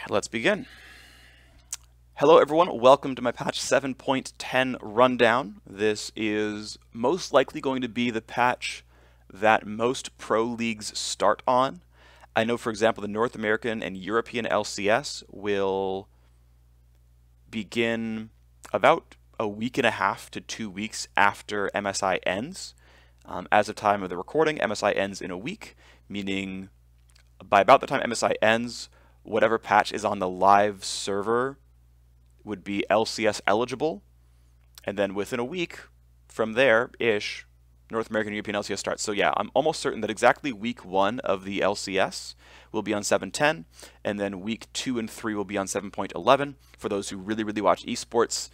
Let's begin. Hello everyone, welcome to my patch 7.10 rundown. This is most likely going to be the patch that most pro leagues start on. I know, for example, the North American and European LCS will begin about a week and a half to 2 weeks after MSI ends. As of time of the recording, MSI ends in a week, meaning by about the time MSI ends, whatever patch is on the live server would be LCS eligible, and then within a week from there-ish, North American and European LCS starts. So yeah, I'm almost certain that exactly week 1 of the LCS will be on 7.10, and then week 2 and 3 will be on 7.11. For those who really watch esports,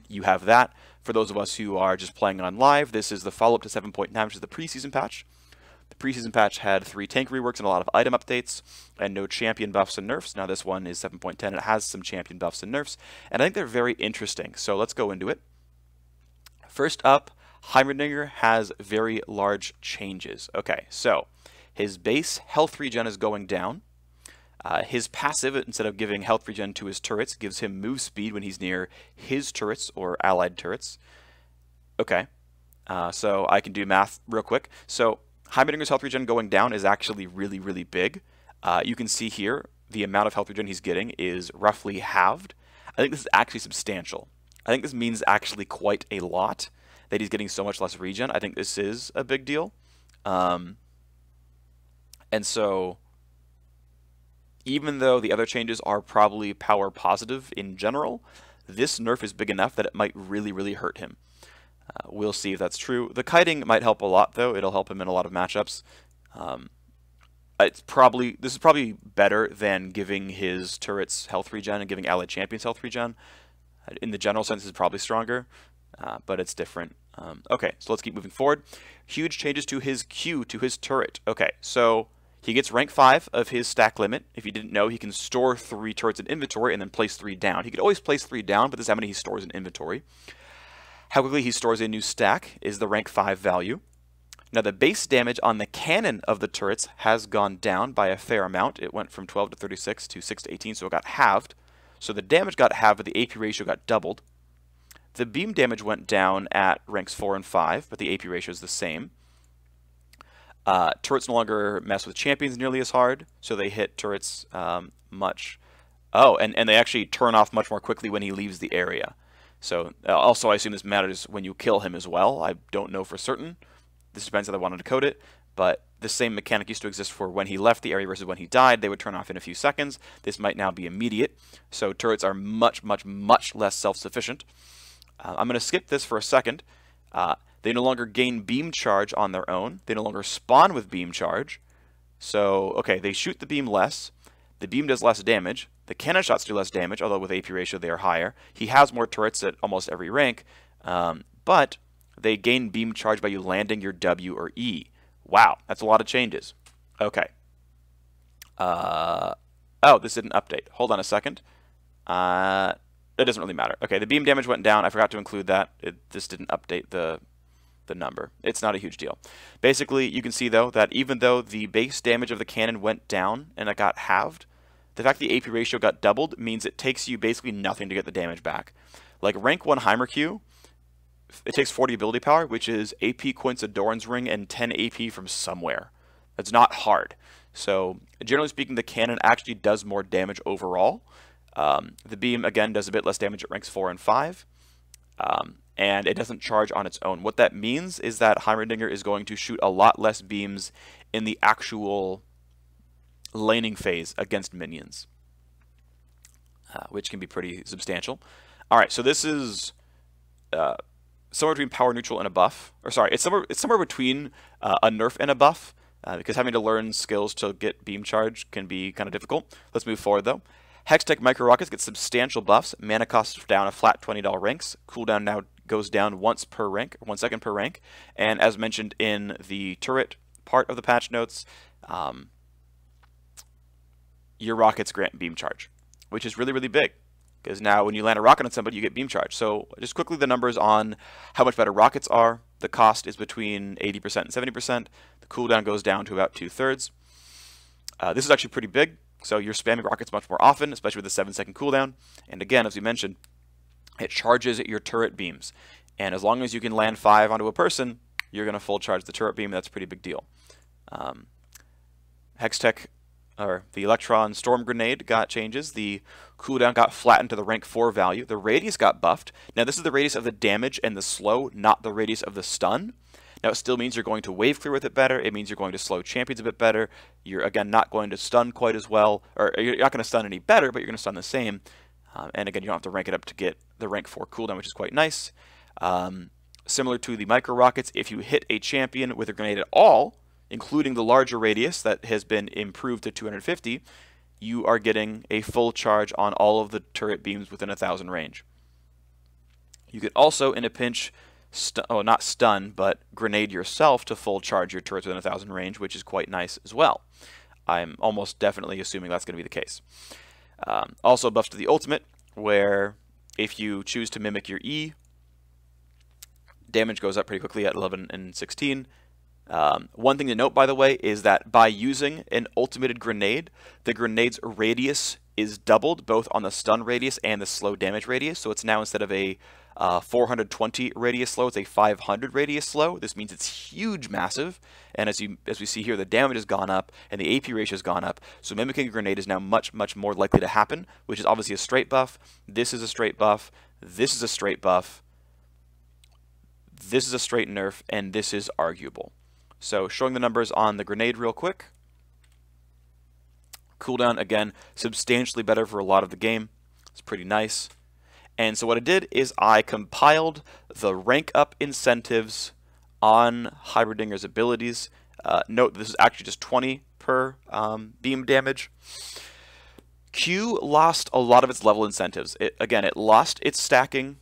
you have that. For those of us who are just playing on live, this is the follow-up to 7.9, which is the preseason patch. The preseason patch had 3 tank reworks and a lot of item updates, and no champion buffs and nerfs. Now this one is 7.10, it has some champion buffs and nerfs, and I think they're very interesting, so let's go into it. First up, Heimerdinger has very large changes. Okay, so his base health regen is going down. His passive, instead of giving health regen to his turrets, gives him move speed when he's near his turrets or allied turrets. Okay, so I can do math real quick. So Heimerdinger's health regen going down is actually really big. You can see here the amount of health regen he's getting is roughly halved. I think this is actually substantial. I think this means actually quite a lot that he's getting so much less regen. I think this is a big deal. And so even though the other changes are probably power positive in general, this nerf is big enough that it might really hurt him. We'll see if that's true. The kiting might help a lot, though. It'll help him in a lot of matchups. This is probably better than giving his turrets health regen and giving allied champions health regen. In the general sense, it's probably stronger, but it's different. Okay, so let's keep moving forward. Huge changes to his Q, to his turret. Okay, so he gets rank 5 of his stack limit. If you didn't know, he can store 3 turrets in inventory and then place 3 down. He could always place 3 down, but this is how many he stores in inventory. How quickly he stores a new stack is the rank 5 value. Now the base damage on the cannon of the turrets has gone down by a fair amount. It went from 12 to 36 to 6 to 18, so it got halved. So the damage got halved, but the AP ratio got doubled. The beam damage went down at ranks 4 and 5, but the AP ratio is the same. Turrets no longer mess with champions nearly as hard, so they hit turrets much. Oh, and they actually turn off much more quickly when he leaves the area. So also I assume this matters when you kill him as well. I don't know for certain. This depends how they want to decode it, but the same mechanic used to exist for when he left the area versus when he died. They would turn off in a few seconds. This might now be immediate. So turrets are much less self-sufficient. I'm going to skip this for a second. They no longer gain beam charge on their own. They no longer spawn with beam charge. So, okay, they shoot the beam less. The beam does less damage. The cannon shots do less damage, although with AP ratio they are higher. He has more turrets at almost every rank, but they gain beam charge by you landing your W or E. Wow, that's a lot of changes. Okay. Oh, this didn't update. Hold on a second. It doesn't really matter. Okay, the beam damage went down. I forgot to include that. This didn't update the number. It's not a huge deal. Basically, you can see, though, that even though the base damage of the cannon went down and it got halved, the fact the AP ratio got doubled means it takes you basically nothing to get the damage back. Like rank 1 Heimer Q, it takes 40 ability power, which is AP Quince Doran's Ring and 10 AP from somewhere. That's not hard. So generally speaking, the cannon actually does more damage overall. The beam, again, does a bit less damage at ranks 4 and 5. And it doesn't charge on its own. What that means is that Heimerdinger is going to shoot a lot less beams in the actual laning phase against minions, which can be pretty substantial. Alright, so this is somewhere between power neutral and a buff. Or sorry, it's somewhere between a nerf and a buff, because having to learn skills to get beam charge can be kind of difficult. Let's move forward though. Hextech Micro Rockets get substantial buffs. Mana cost down a flat $20 ranks. Cooldown now goes down once per rank, 1 second per rank. And as mentioned in the turret part of the patch notes, your rockets grant beam charge, which is really big. Because now when you land a rocket on somebody, you get beam charge. So just quickly the numbers on how much better rockets are. The cost is between 80% and 70%. The cooldown goes down to about 2/3. This is actually pretty big. So you're spamming rockets much more often, especially with the 7-second cooldown. And again, as we mentioned, it charges your turret beams. And as long as you can land 5 onto a person, you're going to full charge the turret beam. That's a pretty big deal. Hextech, or the Electron Storm Grenade, got changes. The cooldown got flattened to the rank 4 value. The radius got buffed. Now this is the radius of the damage and the slow, not the radius of the stun. Now it still means you're going to wave clear with it better. It means you're going to slow champions a bit better. You're, again, not going to stun quite as well. Or you're not going to stun any better, but you're going to stun the same. And again, you don't have to rank it up to get the rank 4 cooldown, which is quite nice. Similar to the micro rockets, if you hit a champion with a grenade at all, including the larger radius that has been improved to 250, you are getting a full charge on all of the turret beams within 1,000 range. You could also, in a pinch, not stun, but grenade yourself to full charge your turrets within 1,000 range, which is quite nice as well. I'm almost definitely assuming that's going to be the case. Also buffs to the ultimate, where if you choose to mimic your E, damage goes up pretty quickly at 11 and 16. One thing to note, by the way, is that by using an ultimated grenade, the grenade's radius is doubled, both on the stun radius and the slow damage radius. So it's now, instead of a 420 radius slow, it's a 500 radius slow. This means it's huge, massive. And as we see here, the damage has gone up and the AP ratio has gone up. So mimicking a grenade is now much, much more likely to happen, which is obviously a straight buff. This is a straight buff. This is a straight buff. This is a straight nerf, and this is arguable. So showing the numbers on the grenade real quick. Cooldown, again, substantially better for a lot of the game. It's pretty nice. And so what I did is I compiled the rank up incentives on Heimerdinger's abilities. Note this is actually just 20 per beam damage. Q lost a lot of its level incentives. Again, it lost its stacking.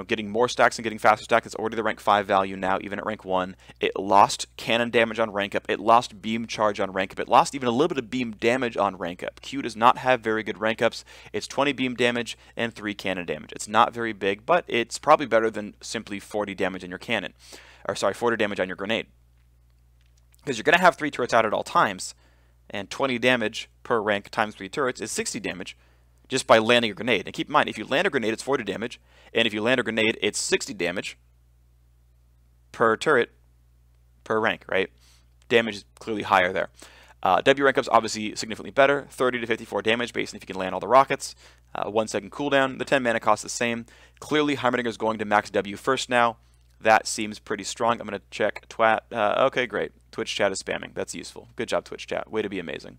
Getting more stacks and getting faster stacks. It's already the rank 5 value now, even at rank 1. It lost cannon damage on rank up. It lost beam charge on rank up. It lost even a little bit of beam damage on rank up. Q does not have very good rank ups. It's 20 beam damage and 3 cannon damage. It's not very big, but it's probably better than simply 40 damage on your cannon. Or sorry, 40 damage on your grenade. Because you're going to have 3 turrets out at all times, and 20 damage per rank times 3 turrets is 60 damage. Just by landing a grenade. And keep in mind, if you land a grenade, it's 40 damage. And if you land a grenade, it's 60 damage per turret per rank, right? Damage is clearly higher there. W rank up's obviously significantly better. 30 to 54 damage based on if you can land all the rockets. 1 second cooldown. The 10 mana cost is the same. Clearly, Heimerdinger is going to max W first now. That seems pretty strong. I'm going to check Twat. Okay, great. Twitch chat is spamming. That's useful. Good job, Twitch chat. Way to be amazing.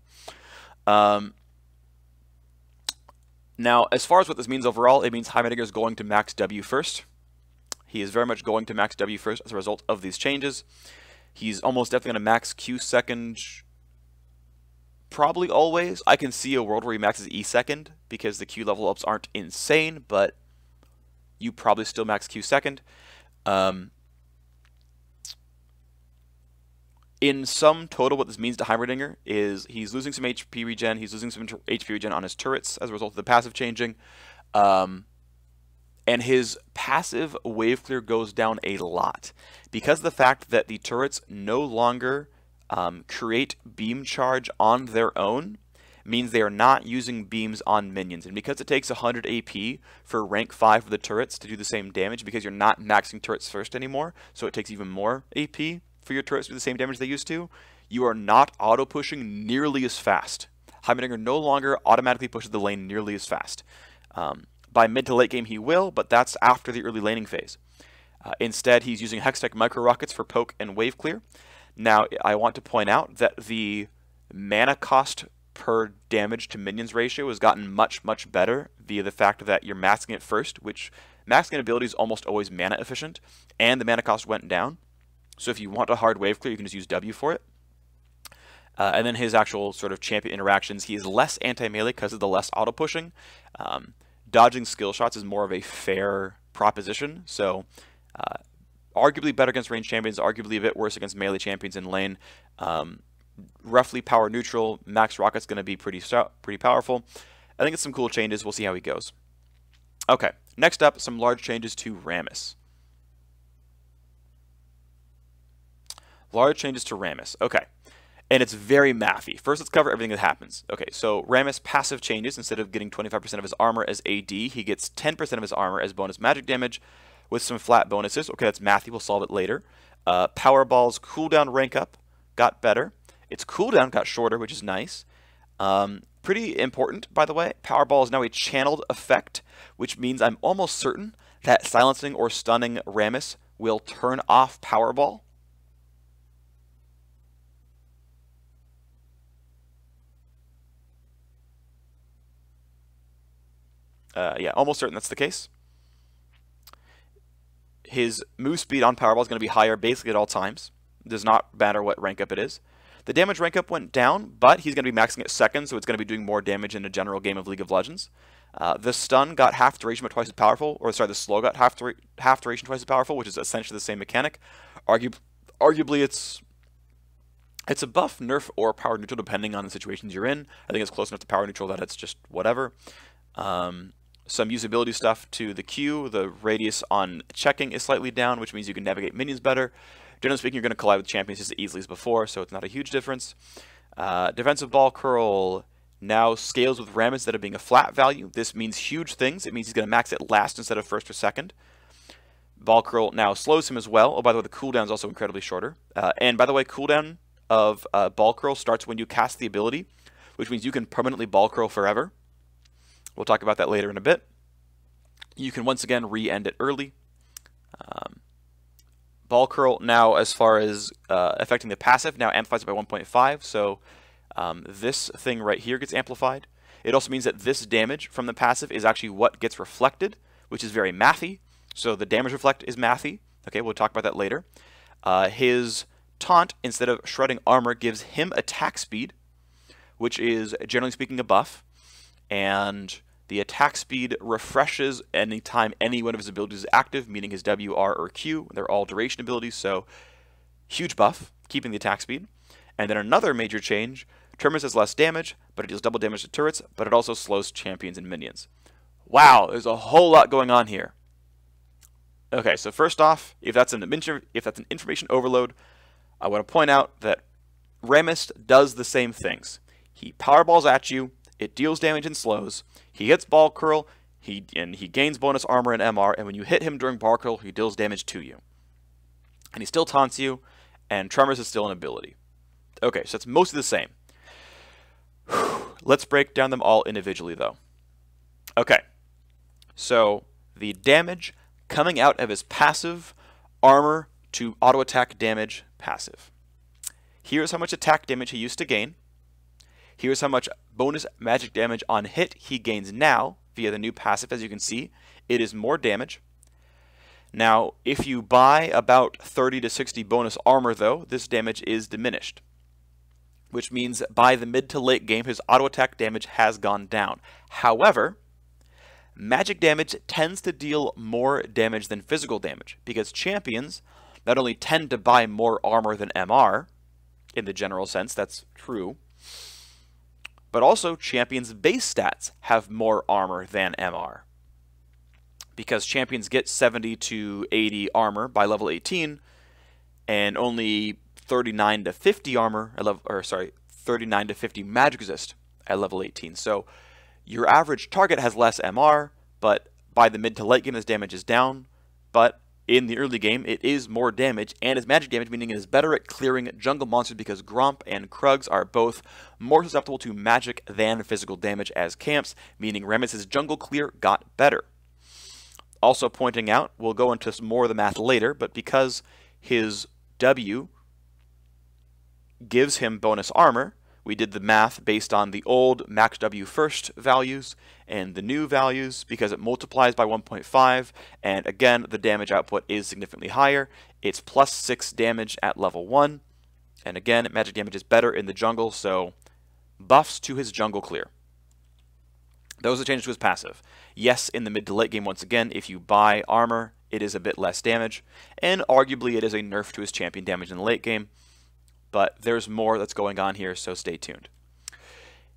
Now, as far as what this means overall, it means Heimerdinger is going to max W first. He is very much going to max W first as a result of these changes. He's almost definitely going to max Q second, probably always. I can see a world where he maxes E second because the Q level ups aren't insane, but you probably still max Q second. In sum total, what this means to Heimerdinger is he's losing some HP regen, he's losing some HP regen on his turrets as a result of the passive changing, and his passive wave clear goes down a lot. Because of the fact that the turrets no longer create beam charge on their own, means they are not using beams on minions. And because it takes 100 AP for rank 5 of the turrets to do the same damage, because you're not maxing turrets first anymore, so it takes even more AP for your turrets to do the same damage they used to, you are not auto-pushing nearly as fast. Heimerdinger no longer automatically pushes the lane nearly as fast. By mid to late game he will, but that's after the early laning phase. Instead, he's using Hextech micro rockets for poke and wave clear. Now, I want to point out that the mana cost per damage to minions ratio has gotten much, much better via the fact that you're masking it first, which masking ability is almost always mana efficient, and the mana cost went down. So if you want a hard wave clear, you can just use W for it. And then his actual sort of champion interactions, he is less anti-melee because of the less auto-pushing. Dodging skill shots is more of a fair proposition, so arguably better against ranged champions, arguably a bit worse against melee champions in lane. Roughly power neutral, max rocket's going to be pretty powerful. I think it's some cool changes. We'll see how he goes. Okay, next up, some large changes to Rammus. Large changes to Rammus. Okay. And it's very mathy. First, let's cover everything that happens. Okay, so Rammus passive changes. Instead of getting 25% of his armor as AD, he gets 10% of his armor as bonus magic damage with some flat bonuses. Okay, that's mathy. We'll solve it later. Powerball's cooldown rank up got better. Its cooldown got shorter, which is nice. Pretty important, by the way. Powerball is now a channeled effect, which means I'm almost certain that silencing or stunning Rammus will turn off Powerball. Yeah, almost certain that's the case. His move speed on Powerball is going to be higher basically at all times. Does not matter what rank up it is. The damage rank up went down, but he's going to be maxing at second, so it's going to be doing more damage in a general game of League of Legends. The stun got half duration but twice as powerful, or sorry, the slow got half duration twice as powerful, which is essentially the same mechanic. Arguably, it's a buff, nerf, or power neutral depending on the situations you're in. I think it's close enough to power neutral that it's just whatever. Some usability stuff to the Q. The radius on checking is slightly down, which means you can navigate minions better. Generally speaking, you're going to collide with champions just as easily as before, so it's not a huge difference. Defensive ball curl now scales with Rammus instead of being a flat value. This means huge things. It means he's going to max it last instead of first or second. Ball curl now slows him as well. Oh, by the way, the cooldown is also incredibly shorter. And by the way, cooldown of ball curl starts when you cast the ability, which means you can permanently ball curl forever. We'll talk about that later in a bit. You can once again re-end it early. Ball curl now, as far as affecting the passive, now amplifies it by 1.5. So this thing right here gets amplified. It also means that this damage from the passive is actually what gets reflected, which is very mathy. So the damage reflect is mathy. Okay, we'll talk about that later. His taunt, instead of shredding armor, gives him attack speed, which is generally speaking a buff. And the attack speed refreshes anytime any one of his abilities is active, meaning his W, R, or Q. They're all duration abilities, so huge buff, keeping the attack speed. And then another major change, Tremors has less damage, but it deals double damage to turrets, but it also slows champions and minions. Wow, there's a whole lot going on here. Okay, so first off, if that's an information overload, I want to point out that Rammus does the same things. He powerballs at you, it deals damage and slows. He hits ball curl, he gains bonus armor and MR, and when you hit him during ball curl, he deals damage to you. And he still taunts you, and Tremors is still an ability. Okay, so it's mostly the same. Let's break down them all individually, though. Okay, so the damage coming out of his passive armor to auto attack damage passive. Here's how much attack damage he used to gain. Here's how much bonus magic damage on hit he gains now via the new passive. As you can see, it is more damage. Now, if you buy about 30 to 60 bonus armor, though, this damage is diminished, which means by the mid to late game, his auto attack damage has gone down. However, magic damage tends to deal more damage than physical damage because champions not only tend to buy more armor than MR, in the general sense, that's true, but also champions' base stats have more armor than MR. Because champions get 70 to 80 armor by level 18, and only 39 to 50 armor, 39 to 50 magic resist at level 18. So your average target has less MR, but by the mid to late game, his damage is down. But in the early game, it is more damage, and his magic damage, meaning it is better at clearing jungle monsters because Gromp and Krugs are both more susceptible to magic than physical damage as camps, meaning Rammus' jungle clear got better. Also pointing out, we'll go into some more of the math later, but because his W gives him bonus armor, we did the math based on the old max W first values and the new values because it multiplies by 1.5, and again, the damage output is significantly higher. It's plus 6 damage at level 1, and again, magic damage is better in the jungle, so buffs to his jungle clear. Those are changes to his passive. Yes, in the mid to late game, once again, if you buy armor, it is a bit less damage, and arguably it is a nerf to his champion damage in the late game. But there's more that's going on here, so stay tuned.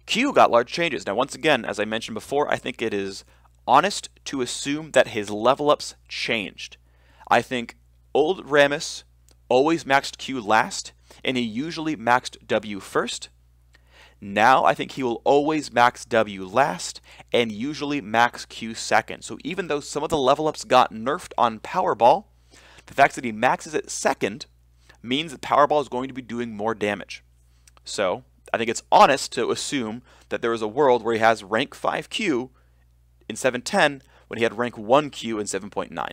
Q got large changes. Now, once again, as I mentioned before, I think it is honest to assume that his level ups changed. I think old Rammus always maxed Q last and he usually maxed W first. Now I think he will always max W last and usually max Q second. So even though some of the level ups got nerfed on Powerball, the fact that he maxes it second means that Powerball is going to be doing more damage. So I think it's honest to assume that there is a world where he has rank 5 Q in 7.10 when he had rank 1 Q in 7.9.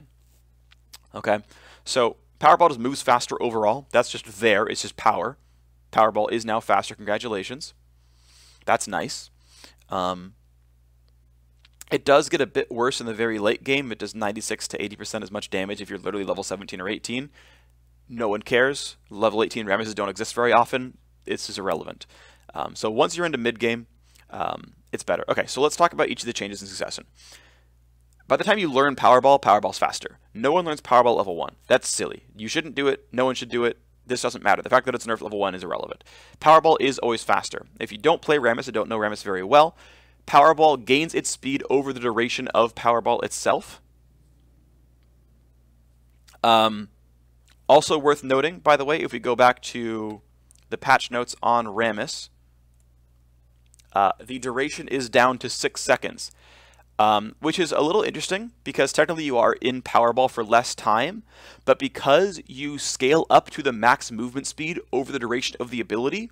Okay, so Powerball just moves faster overall. That's just there. It's just power. Powerball is now faster. Congratulations. That's nice. It does get a bit worse in the very late game. It does 96 to 80% as much damage if you're literally level 17 or 18. No one cares. Level 18 Rammuses don't exist very often. It's just irrelevant. So once you're into mid-game, it's better. Okay, so let's talk about each of the changes in succession. By the time you learn Powerball, Powerball's faster. No one learns Powerball level 1. That's silly. You shouldn't do it. No one should do it. This doesn't matter. The fact that it's nerfed level 1 is irrelevant. Powerball is always faster. If you don't play Rammus and don't know Rammus very well, Powerball gains its speed over the duration of Powerball itself. Also worth noting, by the way, if we go back to the patch notes on Rammus, the duration is down to 6 seconds. Which is a little interesting because technically you are in Powerball for less time, but because you scale up to the max movement speed over the duration of the ability,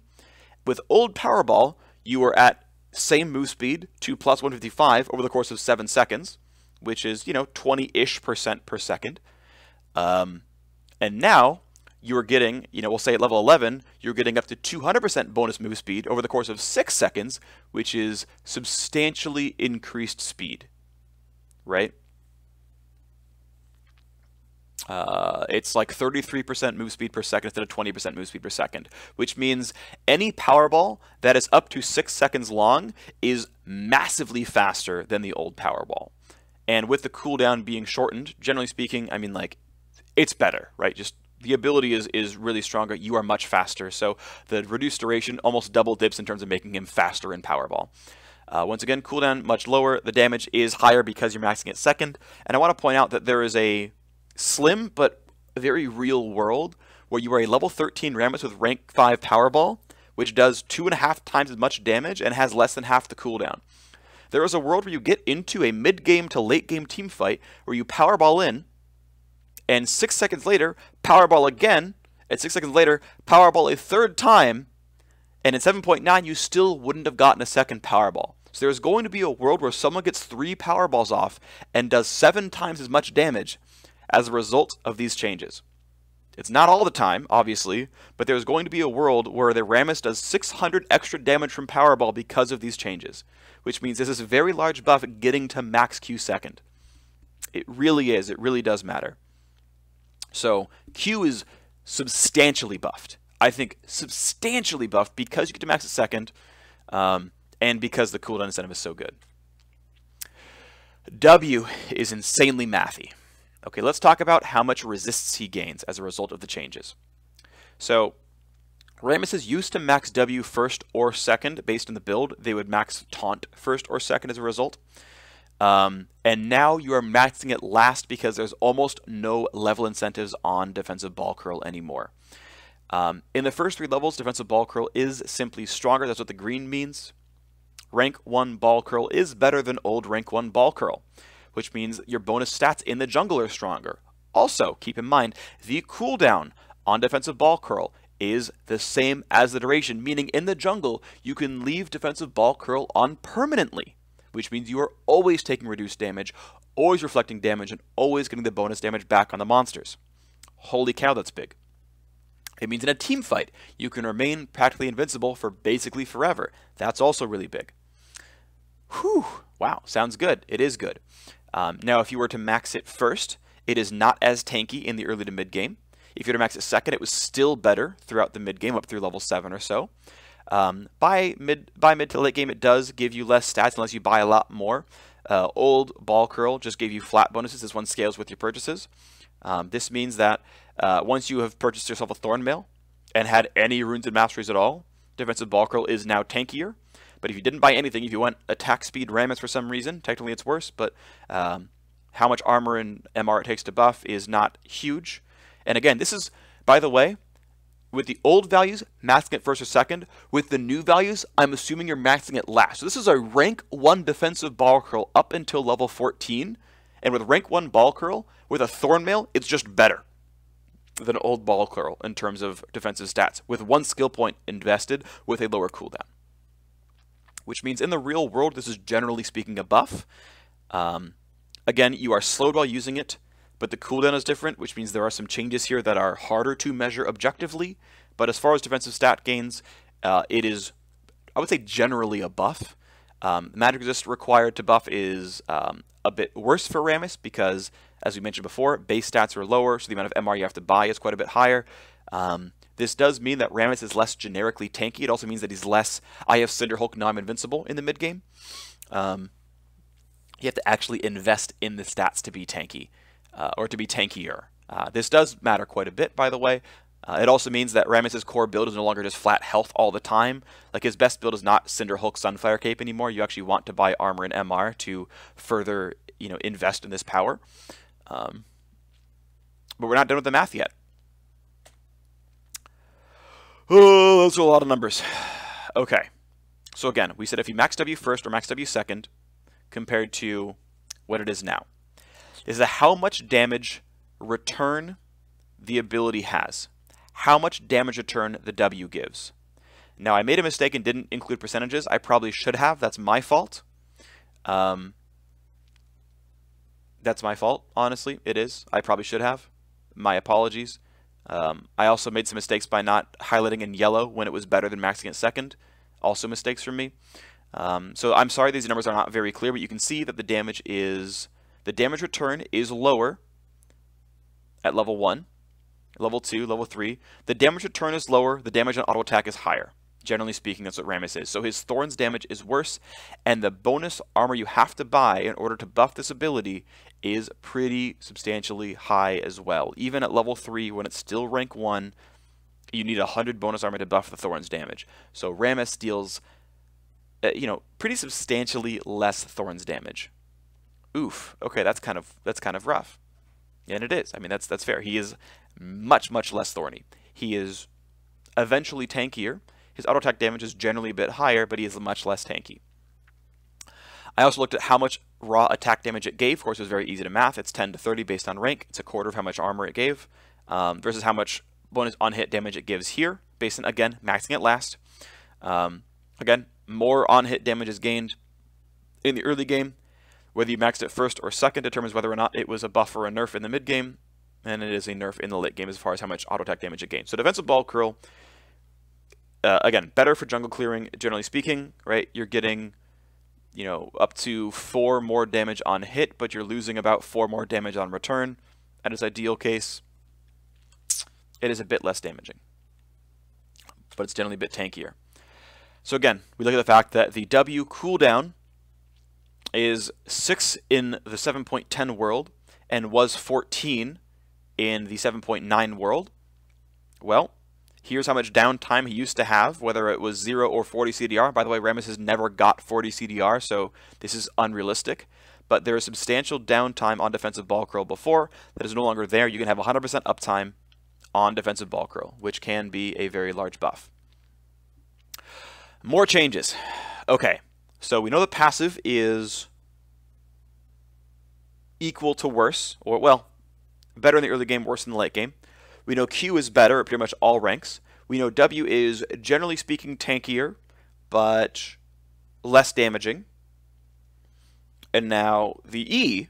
with old Powerball, you were at same move speed to plus 155 over the course of 7 seconds, which is, 20-ish% per second. And now you are getting, we'll say at level 11, you're getting up to 200% bonus move speed over the course of 6 seconds, which is substantially increased speed, right? It's like 33% move speed per second instead of 20% move speed per second, which means any Powerball that is up to 6 seconds long is massively faster than the old Powerball. And with the cooldown being shortened, generally speaking, I mean, like, it's better, right? Just the ability is really stronger. You are much faster. So the reduced duration almost double dips in terms of making him faster in Powerball. Once again, cooldown much lower. The damage is higher because you're maxing it second. And I want to point out that there is a slim but very real world where you are a level 13 Rammus with rank 5 Powerball, which does 2.5 times as much damage and has less than half the cooldown. There is a world where you get into a mid-game to late-game team fight where you Powerball in, and 6 seconds later, Powerball again, and 6 seconds later, Powerball a third time, and in 7.9, you still wouldn't have gotten a second Powerball. So there's going to be a world where someone gets 3 Powerballs off and does 7 times as much damage as a result of these changes. It's not all the time, obviously, but there's going to be a world where the Rammus does 600 extra damage from Powerball because of these changes, which means this is a very large buff getting to max Q second. It really is. It really does matter. So Q is substantially buffed. I think substantially buffed because you get to max it second, and because the cooldown incentive is so good. W is insanely mathy. Okay, let's talk about how much resists he gains as a result of the changes. So Rammuses used to max W first or second based on the build. They would max taunt first or second as a result. And now you are maxing it last because there's almost no level incentives on defensive ball curl anymore. In the first 3 levels, defensive ball curl is simply stronger. That's what the green means. Rank 1 ball curl is better than old rank 1 ball curl, which means your bonus stats in the jungle are stronger. Also, keep in mind, the cooldown on defensive ball curl is the same as the duration, meaning in the jungle, you can leave defensive ball curl on permanently, which means you are always taking reduced damage, always reflecting damage, and always getting the bonus damage back on the monsters. Holy cow, that's big. It means in a team fight, you can remain practically invincible for basically forever. That's also really big. Whew, wow, sounds good. It is good. Now, if you were to max it first, it is not as tanky in the early to mid game. If you were to max it second, it was still better throughout the mid game, up through level 7 or so. By mid to late game, it does give you less stats unless you buy a lot more. Old ball curl just gave you flat bonuses. This one scales with your purchases. This means that once you have purchased yourself a thorn mail and had any runes and masteries at all, defensive ball curl is now tankier. But if you didn't buy anything, if you went attack speed Rammus for some reason, technically it's worse, but how much armor and MR it takes to buff is not huge. And again, this is, by the way, with the old values, maxing it first or second. With the new values, I'm assuming you're maxing it last. So this is a rank 1 defensive ball curl up until level 14. And with rank 1 ball curl, with a Thornmail, it's just better than old ball curl in terms of defensive stats, with 1 skill point invested with a lower cooldown. Which means in the real world, this is generally speaking a buff. Again, you are slowed while using it, but the cooldown is different, which means there are some changes here that are harder to measure objectively. But as far as defensive stat gains, it is, I would say, generally a buff. Magic resist required to buff is a bit worse for Rammus because, as we mentioned before, base stats are lower, so the amount of MR you have to buy is quite a bit higher. This does mean that Rammus is less generically tanky. It also means that he's less, I have Cinder Hulk, now I'm invincible in the mid game. You have to actually invest in the stats to be tanky, or to be tankier. This does matter quite a bit, by the way. It also means that Rammus's core build is no longer just flat health all the time. Like, his best build is not Cinder Hulk Sunfire Cape anymore. You actually want to buy armor and MR to further, invest in this power. But we're not done with the math yet. Oh, those are a lot of numbers. Okay. So again, we said if you max W first or max W second, compared to what it is now. This is how much damage return the ability has. How much damage return the W gives. Now, I made a mistake and didn't include percentages. I probably should have. That's my fault. That's my fault, honestly. It is. I probably should have. My apologies. I also made some mistakes by not highlighting in yellow when it was better than maxing it second. Also mistakes from me. So I'm sorry these numbers are not very clear, but you can see that the damage return is lower at level 1, level 2, level 3. The damage return is lower, the damage on auto attack is higher. Generally speaking, that's what Rammus is. So his Thorns damage is worse, and the bonus armor you have to buy in order to buff this ability is pretty substantially high as well. Even at level 3, when it's still rank 1, you need 100 bonus armor to buff the Thorns damage. So Rammus deals, pretty substantially less Thorns damage. Oof. Okay, that's kind of rough. And it is. I mean, that's fair. He is much, much less thorny. He is eventually tankier. His auto attack damage is generally a bit higher, but he is much less tanky. I also looked at how much raw attack damage it gave. Of course, it was very easy to math. It's 10 to 30 based on rank. It's a quarter of how much armor it gave, versus how much bonus on-hit damage it gives here, based on, again, maxing it last. Again, more on-hit damage is gained in the early game. Whether you maxed it first or second determines whether or not it was a buff or a nerf in the mid game, and it is a nerf in the late game as far as how much auto attack damage it gains. So defensive ball curl, again, better for jungle clearing, generally speaking, right? You're getting, up to 4 more damage on hit, but you're losing about 4 more damage on return. At its ideal case, it is a bit less damaging, but it's generally a bit tankier. So again, we look at the fact that the W cooldown is 6 in the 7.10 world and was 14 in the 7.9 world. Well, here's how much downtime he used to have, whether it was 0 or 40 CDR. By the way, Rammus has never got 40 CDR, so this is unrealistic. But there is substantial downtime on defensive ball curl before that is no longer there. You can have 100% uptime on defensive ball curl, which can be a very large buff. More changes. Okay. So we know the passive is equal to worse, or, well, better in the early game, worse in the late game. We know Q is better at pretty much all ranks. We know W is, generally speaking, tankier, but less damaging. And now the E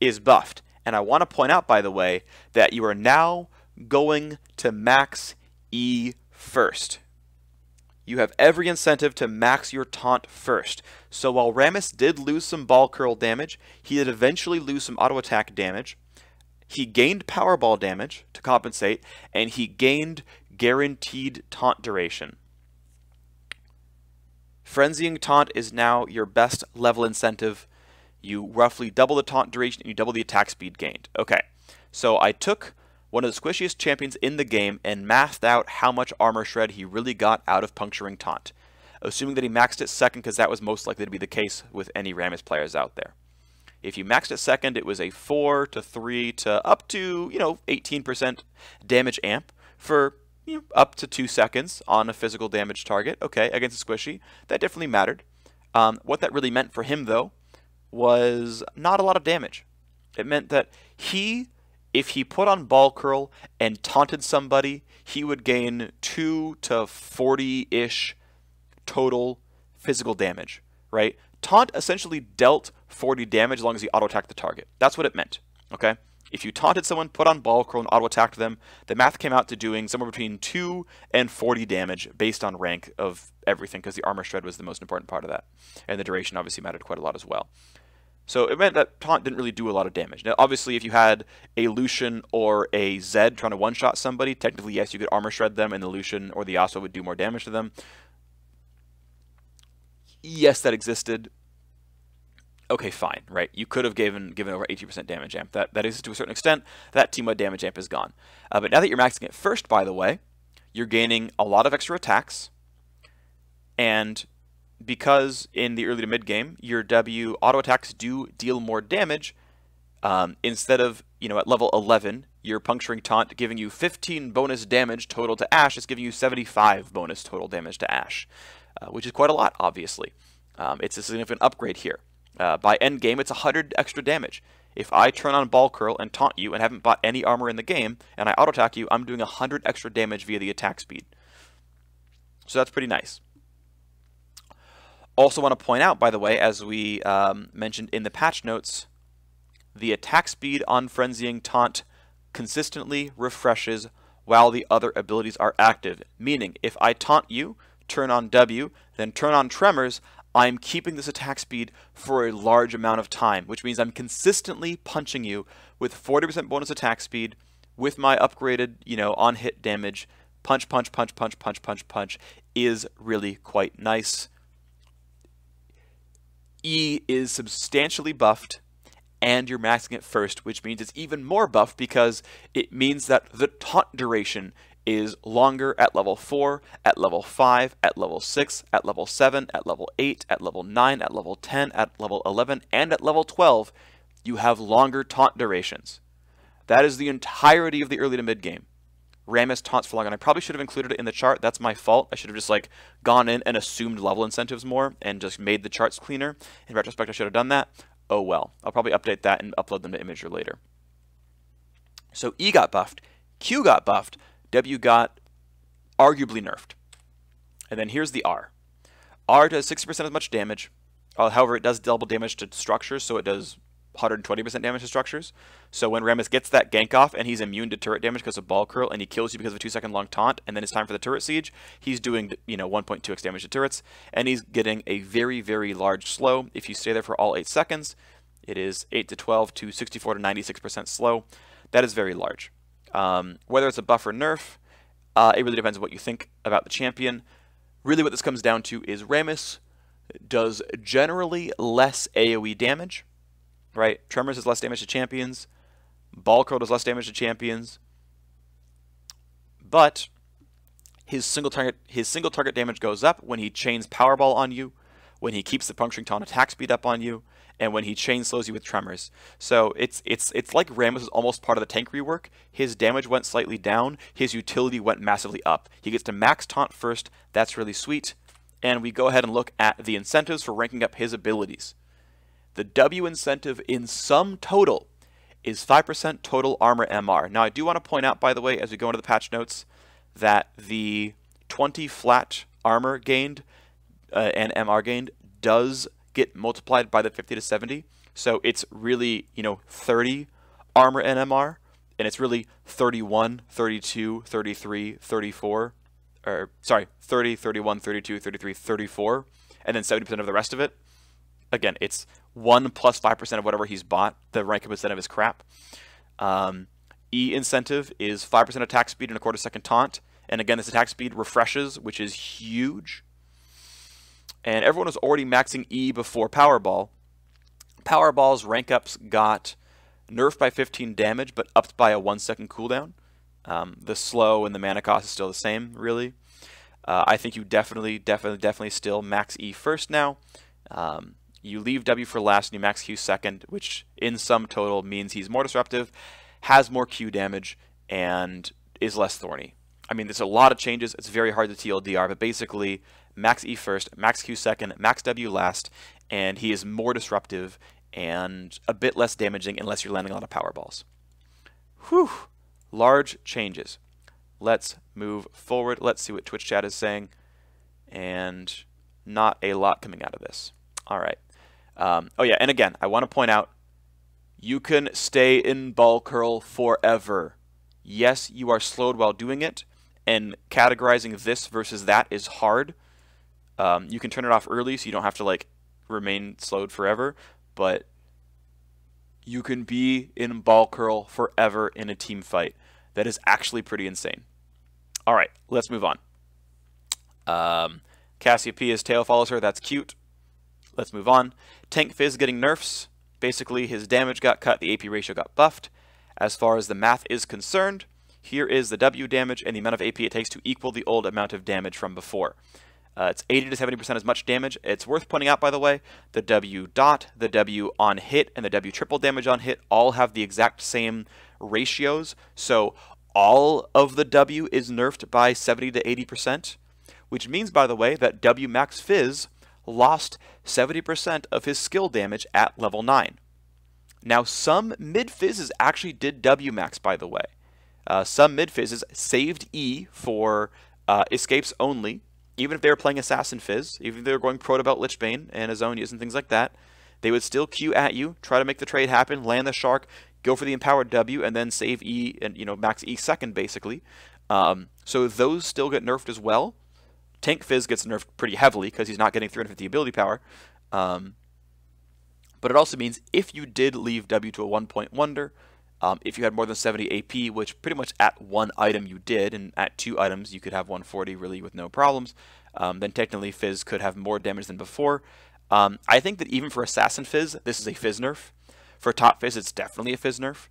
is buffed. And I want to point out, by the way, that you are now going to max E first. You have every incentive to max your taunt first. So while Rammus did lose some ball curl damage, he did eventually lose some auto attack damage. He gained Powerball damage to compensate, and he gained guaranteed taunt duration. Frenzying taunt is now your best level incentive. You roughly double the taunt duration and you double the attack speed gained. Okay, so I took one of the squishiest champions in the game and mathed out how much armor shred he really got out of puncturing taunt, assuming that he maxed it second, because that was most likely to be the case with any Rammus players out there. If you maxed it second, it was a 4 to 3 to up to, 18% damage amp for up to 2 seconds on a physical damage target. Okay, against a squishy, that definitely mattered. What that really meant for him, though, was not a lot of damage. It meant that if he put on Ball Curl and taunted somebody, he would gain 2 to 40-ish total physical damage, right? Taunt essentially dealt 40 damage as long as he auto-attacked the target. That's what it meant, okay? If you taunted someone, put on Ball Curl, and auto-attacked them, the math came out to doing somewhere between 2 and 40 damage based on rank of everything, because the armor shred was the most important part of that. And the duration obviously mattered quite a lot as well. So it meant that taunt didn't really do a lot of damage. Now, obviously, if you had a Lucian or a Zed trying to one-shot somebody, technically, yes, you could armor shred them, and the Lucian or the Yasuo would do more damage to them. Yes, that existed. Okay, fine, right? You could have given over 80% damage amp. That is to a certain extent. That team-wide damage amp is gone. But now that you're maxing it first, by the way, you're gaining a lot of extra attacks. And because in the early to mid game, your W auto attacks do deal more damage, instead of, at level 11, your puncturing taunt giving you 15 bonus damage total to Ashe, it's giving you 75 bonus total damage to Ashe, which is quite a lot, obviously. It's a significant upgrade here. By end game, it's 100 extra damage. If I turn on Ball Curl and taunt you and haven't bought any armor in the game, and I auto attack you, I'm doing 100 extra damage via the attack speed. So that's pretty nice. Also want to point out, by the way, as we mentioned in the patch notes, the attack speed on Frenzying Taunt consistently refreshes while the other abilities are active. Meaning, if I taunt you, turn on W, then turn on Tremors, I'm keeping this attack speed for a large amount of time, which means I'm consistently punching you with 40% bonus attack speed with my upgraded, on-hit damage. Punch, punch, punch, punch, punch, punch, punch is really quite nice. E is substantially buffed, and you're maxing it first, which means it's even more buffed because it means that the taunt duration is longer at level 4, at level 5, at level 6, at level 7, at level 8, at level 9, at level 10, at level 11, and at level 12. You have longer taunt durations. That is the entirety of the early to mid game. Rammus taunts for longer, and I probably should have included it in the chart. That's my fault. I should have just gone in and assumed level incentives more and just made the charts cleaner. In retrospect, I should have done that. Oh well. I'll probably update that and upload them to Imager later. So E got buffed, Q got buffed, W got arguably nerfed. And then here's the R. R does 60% as much damage. However, it does double damage to structures, so it does 120% damage to structures. So when Rammus gets that gank off and he's immune to turret damage because of Ball Curl, and he kills you because of a 2-second long taunt, and then it's time for the turret siege, he's doing 1.2x damage to turrets, and he's getting a very, very large slow. If you stay there for all 8 seconds, it is 8 to 12 to 64 to 96% slow. That is very large. Whether it's a buff or nerf, it really depends on what you think about the champion. Really what this comes down to is Rammus does generally less AoE damage, right? Tremors does less damage to champions. Ball Curl does less damage to champions. But his single target damage goes up when he chains Powerball on you, when he keeps the puncturing taunt attack speed up on you, and when he chain slows you with Tremors. So it's like Rammus is almost part of the tank rework. His damage went slightly down, his utility went massively up. He gets to max taunt first, that's really sweet. And we go ahead and look at the incentives for ranking up his abilities. The W incentive in sum total is 5% total armor MR. Now I do want to point out, by the way, as we go into the patch notes, that the 20 flat armor gained and MR gained does get multiplied by the 50 to 70. So it's really, 30 armor and MR, and it's really 31, 32, 33, 34, or sorry, 30, 31, 32, 33, 34, and then 70% of the rest of it. Again, it's 1 plus 5% of whatever he's bought. The rank up incentive is crap. E incentive is 5% attack speed and a quarter-second taunt. And again, this attack speed refreshes, which is huge. And everyone was already maxing E before Powerball. Powerball's rank ups got nerfed by 15 damage, but upped by a 1-second cooldown. The slow and the mana cost is still the same, really. I think you definitely still max E first now. You leave W for last and you max Q second, which in sum total means he's more disruptive, has more Q damage, and is less thorny. I mean, there's a lot of changes. It's very hard to TLDR, but basically, max E first, max Q second, max W last, and he is more disruptive and a bit less damaging unless you're landing a lot of power balls. Whew! Large changes. Let's move forward. Let's see what Twitch chat is saying. And not a lot coming out of this. All right. Oh yeah, and again, I want to point out, you can stay in ball curl forever. Yes, you are slowed while doing it, and categorizing this versus that is hard. You can turn it off early so you don't have to like remain slowed forever, but you can be in ball curl forever in a team fight. That is actually pretty insane. All right, let's move on. Cassiopeia's tail follows her. That's cute. Let's move on. Tank Fizz getting nerfs. Basically, his damage got cut, the AP ratio got buffed. As far as the math is concerned, here is the W damage and the amount of AP it takes to equal the old amount of damage from before. It's 80 to 70% as much damage. It's worth pointing out, by the way, the W dot, the W on hit, and the W triple damage on hit all have the exact same ratios. So all of the W is nerfed by 70 to 80%, which means, by the way, that W max Fizz lost 70% of his skill damage at level 9. Now, some mid-Fizzes actually did W max, by the way. Some mid-Fizzes saved E for escapes only, even if they were playing Assassin Fizz, even if they were going Protobelt Lichbane and Azonias and things like that. They would still Q at you, try to make the trade happen, land the Shark, go for the Empowered W, and then save E and max E second, basically. So those still get nerfed as well. Tank Fizz gets nerfed pretty heavily because he's not getting 350 ability power. But it also means if you did leave W to a 1-point wonder, if you had more than 70 AP, which pretty much at one item you did, and at 2 items you could have 140 really with no problems, then technically Fizz could have more damage than before. I think that even for Assassin Fizz, this is a Fizz nerf. For Top Fizz, it's definitely a Fizz nerf.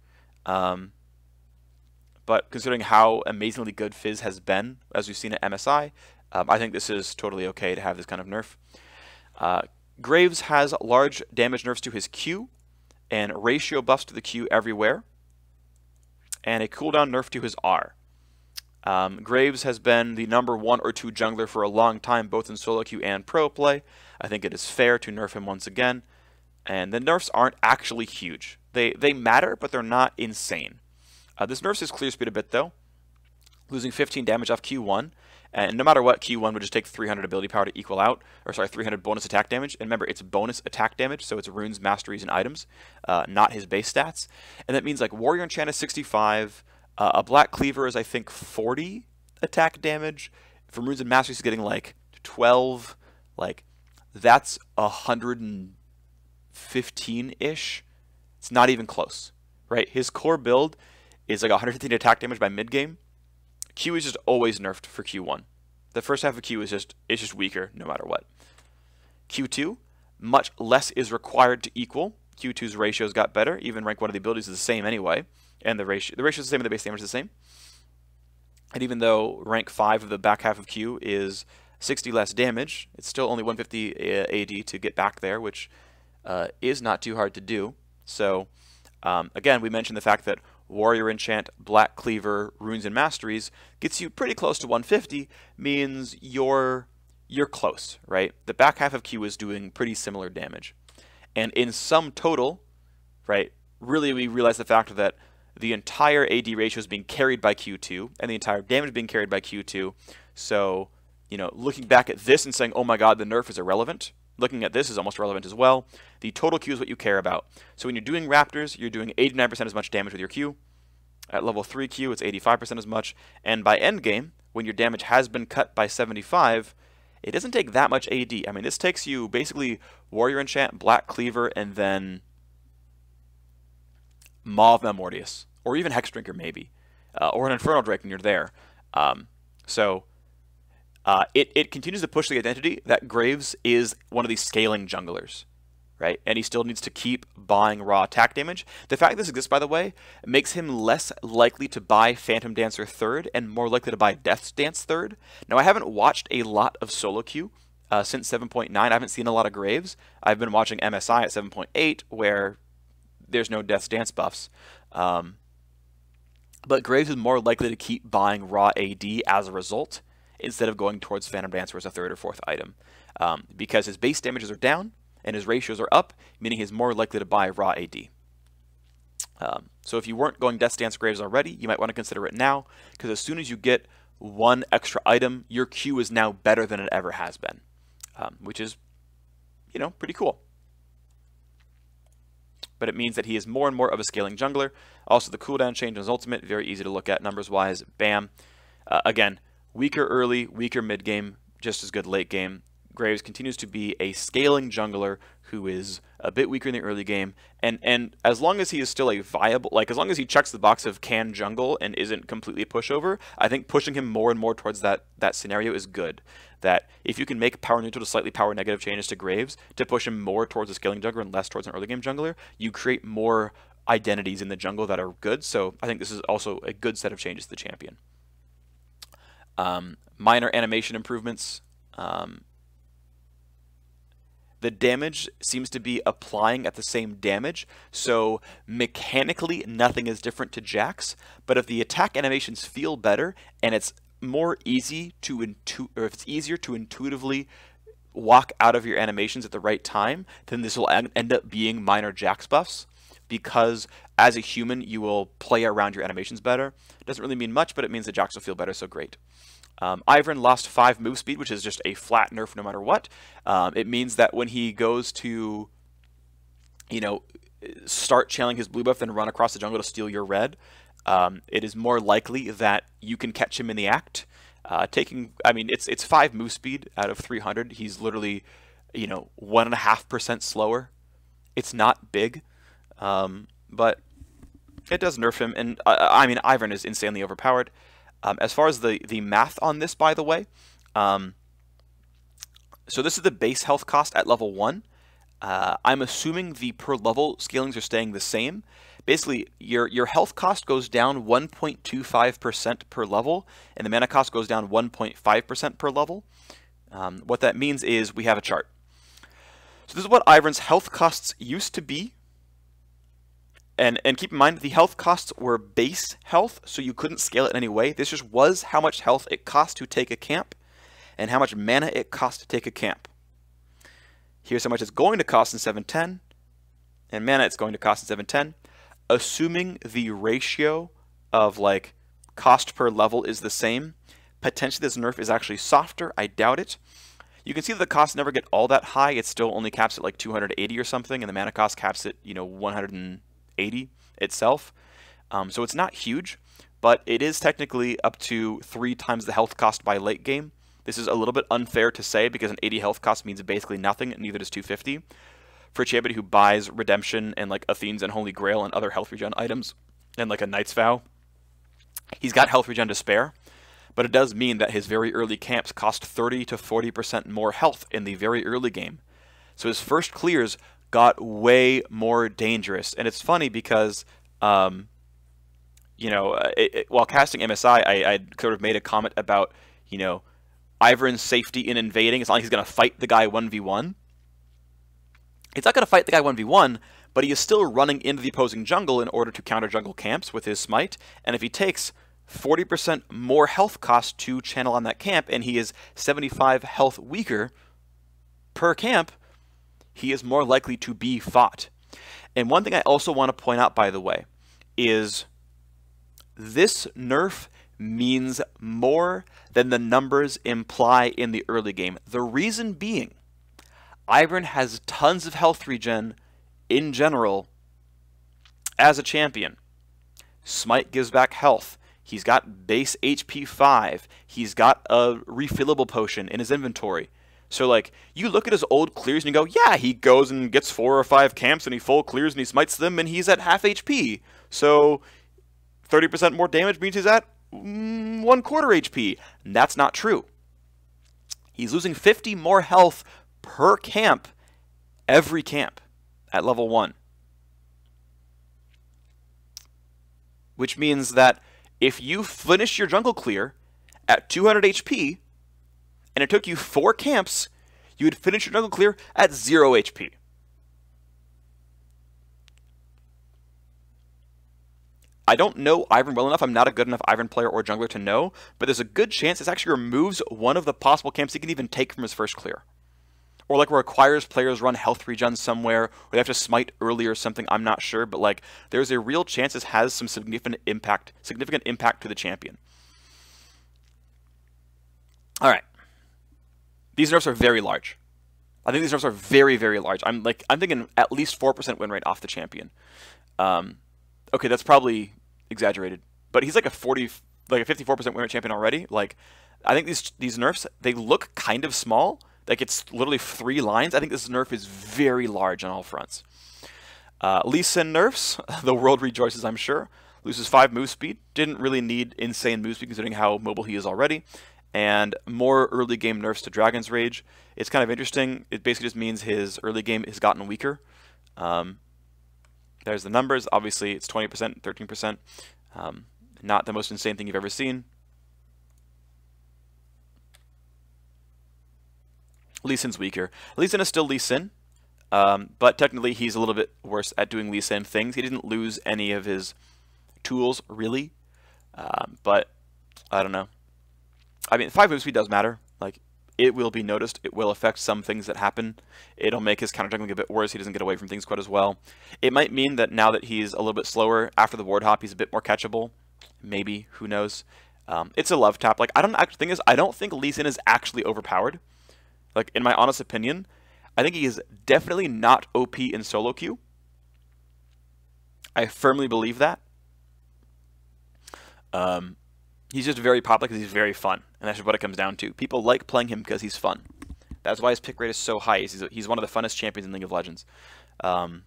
But considering how amazingly good Fizz has been, as we've seen at MSI, I think this is totally okay to have this kind of nerf. Graves has large damage nerfs to his Q, and ratio buffs to the Q everywhere, and a cooldown nerf to his R. Graves has been the number 1 or 2 jungler for a long time, both in solo queue and pro play. I think it is fair to nerf him once again. And the nerfs aren't actually huge. They matter, but they're not insane. This nerfs his clear speed a bit, though, losing 15 damage off Q1. And no matter what, Q1 would just take 300 ability power to equal out, or sorry, 300 bonus attack damage. And remember, it's bonus attack damage, so it's runes, masteries, and items, not his base stats. And that means like Warrior Enchant is 65, a Black Cleaver is I think 40 attack damage. For runes and masteries, he's getting like 12. Like that's 115-ish. It's not even close, right? His core build is like 115 attack damage by mid game. Q is just always nerfed for Q1. The first half of Q is just weaker no matter what. Q2, much less is required to equal. Q2's ratios got better. Even rank 1 of the abilities is the same anyway. And the ratio is the same and the base damage is the same. And even though rank 5 of the back half of Q is 60 less damage, it's still only 150 AD to get back there, which is not too hard to do. So again, we mentioned the fact that Warrior Enchant, Black Cleaver, Runes, and Masteries gets you pretty close to 150, means you're close, right? The back half of Q is doing pretty similar damage. And in sum total, right, really we realize the fact that the entire AD ratio is being carried by Q2, and the entire damage being carried by Q2. So, looking back at this and saying, oh my god, the nerf is irrelevant, looking at this is almost relevant as well. The total Q is what you care about. So when you're doing Raptors, you're doing 89% as much damage with your Q. At level 3 Q, it's 85% as much. And by endgame, when your damage has been cut by 75, it doesn't take that much AD. I mean, this takes you basically Warrior Enchant, Black Cleaver, and then Maw of Malmortius. Or even Hexdrinker, maybe. Or an Infernal Drake when you're there. It continues to push the identity that Graves is one of these scaling junglers, right? And he still needs to keep buying raw attack damage. The fact that this exists, by the way, makes him less likely to buy Phantom Dancer 3rd and more likely to buy Death's Dance 3rd. Now, I haven't watched a lot of solo queue since 7.9. I haven't seen a lot of Graves. I've been watching MSI at 7.8, where there's no Death's Dance buffs. but Graves is more likely to keep buying raw AD as a result, instead of going towards Phantom Dancer as a third or fourth item, because his base damages are down and his ratios are up, meaning he's more likely to buy raw AD. So if you weren't going Death Dance Graves already, you might want to consider it now, because as soon as you get one extra item, your queue is now better than it ever has been, which is, you know, pretty cool. But it means that he is more and more of a scaling jungler. Also, the cooldown change on his ultimate, very easy to look at numbers-wise. Bam. Again, weaker early, weaker mid-game, just as good late game. Graves continues to be a scaling jungler who is a bit weaker in the early game, and as long as he is still a viable, like as long as he checks the box of can jungle and isn't completely pushover, I think pushing him more and more towards that scenario is good. That if you can make power neutral to slightly power negative changes to Graves to push him more towards a scaling jungler and less towards an early game jungler, you create more identities in the jungle that are good. So I think this is also a good set of changes to the champion. Minor animation improvements. The damage seems to be applying at the same damage, so mechanically nothing is different to Jax, but if the attack animations feel better and it's more easy to if it's easier to intuitively walk out of your animations at the right time, then this will end up being minor Jax buffs, because as a human you will play around your animations better. It doesn't really mean much, but it means that Jax will feel better, so great. Ivern lost 5 move speed, which is just a flat nerf no matter what. It means that when he goes to, you know, start channeling his blue buff and run across the jungle to steal your red, it is more likely that you can catch him in the act. I mean, it's 5 move speed out of 300. He's literally, you know, 1.5% slower. It's not big, but it does nerf him. And I mean, Ivern is insanely overpowered. As far as the math on this, by the way, so this is the base health cost at level 1. I'm assuming the per level scalings are staying the same. Basically, your health cost goes down 1.25% per level, and the mana cost goes down 1.5% per level. What that means is we have a chart. So this is what Ivern's health costs used to be. And keep in mind, the health costs were base health, so you couldn't scale it in any way. This just was how much health it cost to take a camp, and how much mana it cost to take a camp. Here's how much it's going to cost in 710, and mana it's going to cost in 710. Assuming the ratio of like cost per level is the same, potentially this nerf is actually softer. I doubt it. You can see that the costs never get all that high. It still only caps at like 280 or something, and the mana cost caps at, you know, 180 itself. So it's not huge, but it is technically up to 3 times the health cost by late game. This is a little bit unfair to say because an 80 health cost means basically nothing, and neither does 250. For a champion who buys Redemption and like Athene's and Holy Grail and other health regen items, and like a Knight's Vow, he's got health regen to spare, but it does mean that his very early camps cost 30 to 40% more health in the very early game. So his first clears got way more dangerous. And it's funny because, you know, while casting MSI, I sort of made a comment about, you know, Ivern's safety in invading. It's not like he's going to fight the guy 1v1. He's not going to fight the guy 1v1, but he is still running into the opposing jungle in order to counter jungle camps with his smite. And if he takes 40% more health cost to channel on that camp, and he is 75 health weaker per camp, he is more likely to be fought. And one thing I also want to point out, by the way, is this nerf means more than the numbers imply in the early game. The reason being, Ivern has tons of health regen in general as a champion. Smite gives back health. He's got base HP 5. He's got a refillable potion in his inventory. So, like, you look at his old clears and you go, yeah, he goes and gets 4 or 5 camps and he full clears and he smites them and he's at half HP. So, 30% more damage means he's at 1/4 HP. And that's not true. He's losing 50 more health per camp every camp at level 1. Which means that if you finish your jungle clear at 200 HP, and it took you 4 camps, you would finish your jungle clear at 0 HP. I don't know Ivern well enough. I'm not a good enough Ivern player or jungler to know, but there's a good chance this actually removes one of the possible camps he can even take from his first clear. Or like requires players run health regen somewhere, or they have to smite early or something, I'm not sure, but like there's a real chance this has some significant impact to the champion. Alright. These nerfs are very large. I think these nerfs are very, very large. I'm thinking at least 4% win rate off the champion. Okay, that's probably exaggerated, but he's like a 54% win rate champion already. Like, I think these nerfs, they look kind of small. Like, it's literally 3 lines. I think this nerf is very large on all fronts. Lee Sin nerfs. The world rejoices, I'm sure. Loses 5 move speed. Didn't really need insane move speed considering how mobile he is already. And more early game nerfs to Dragon's Rage. It's kind of interesting. It basically just means his early game has gotten weaker. There's the numbers. Obviously, it's 20%, 13%. Not the most insane thing you've ever seen. Lee Sin's weaker. Lee Sin is still Lee Sin, but technically he's a little bit worse at doing Lee Sin things. He didn't lose any of his tools, really, but I don't know. I mean, 5 move speed does matter. Like, it will be noticed. It will affect some things that happen. It'll make his counter juggling a bit worse. He doesn't get away from things quite as well. It might mean that now that he's a little bit slower after the ward hop, he's a bit more catchable. Maybe, who knows? It's a love tap. Like, the thing is, I don't think Lee Sin is actually overpowered. Like, in my honest opinion, I think he is definitely not OP in solo queue. I firmly believe that. He's just very popular because he's very fun, and that's what it comes down to. People like playing him because he's fun. That's why his pick rate is so high. He's one of the funnest champions in League of Legends. Same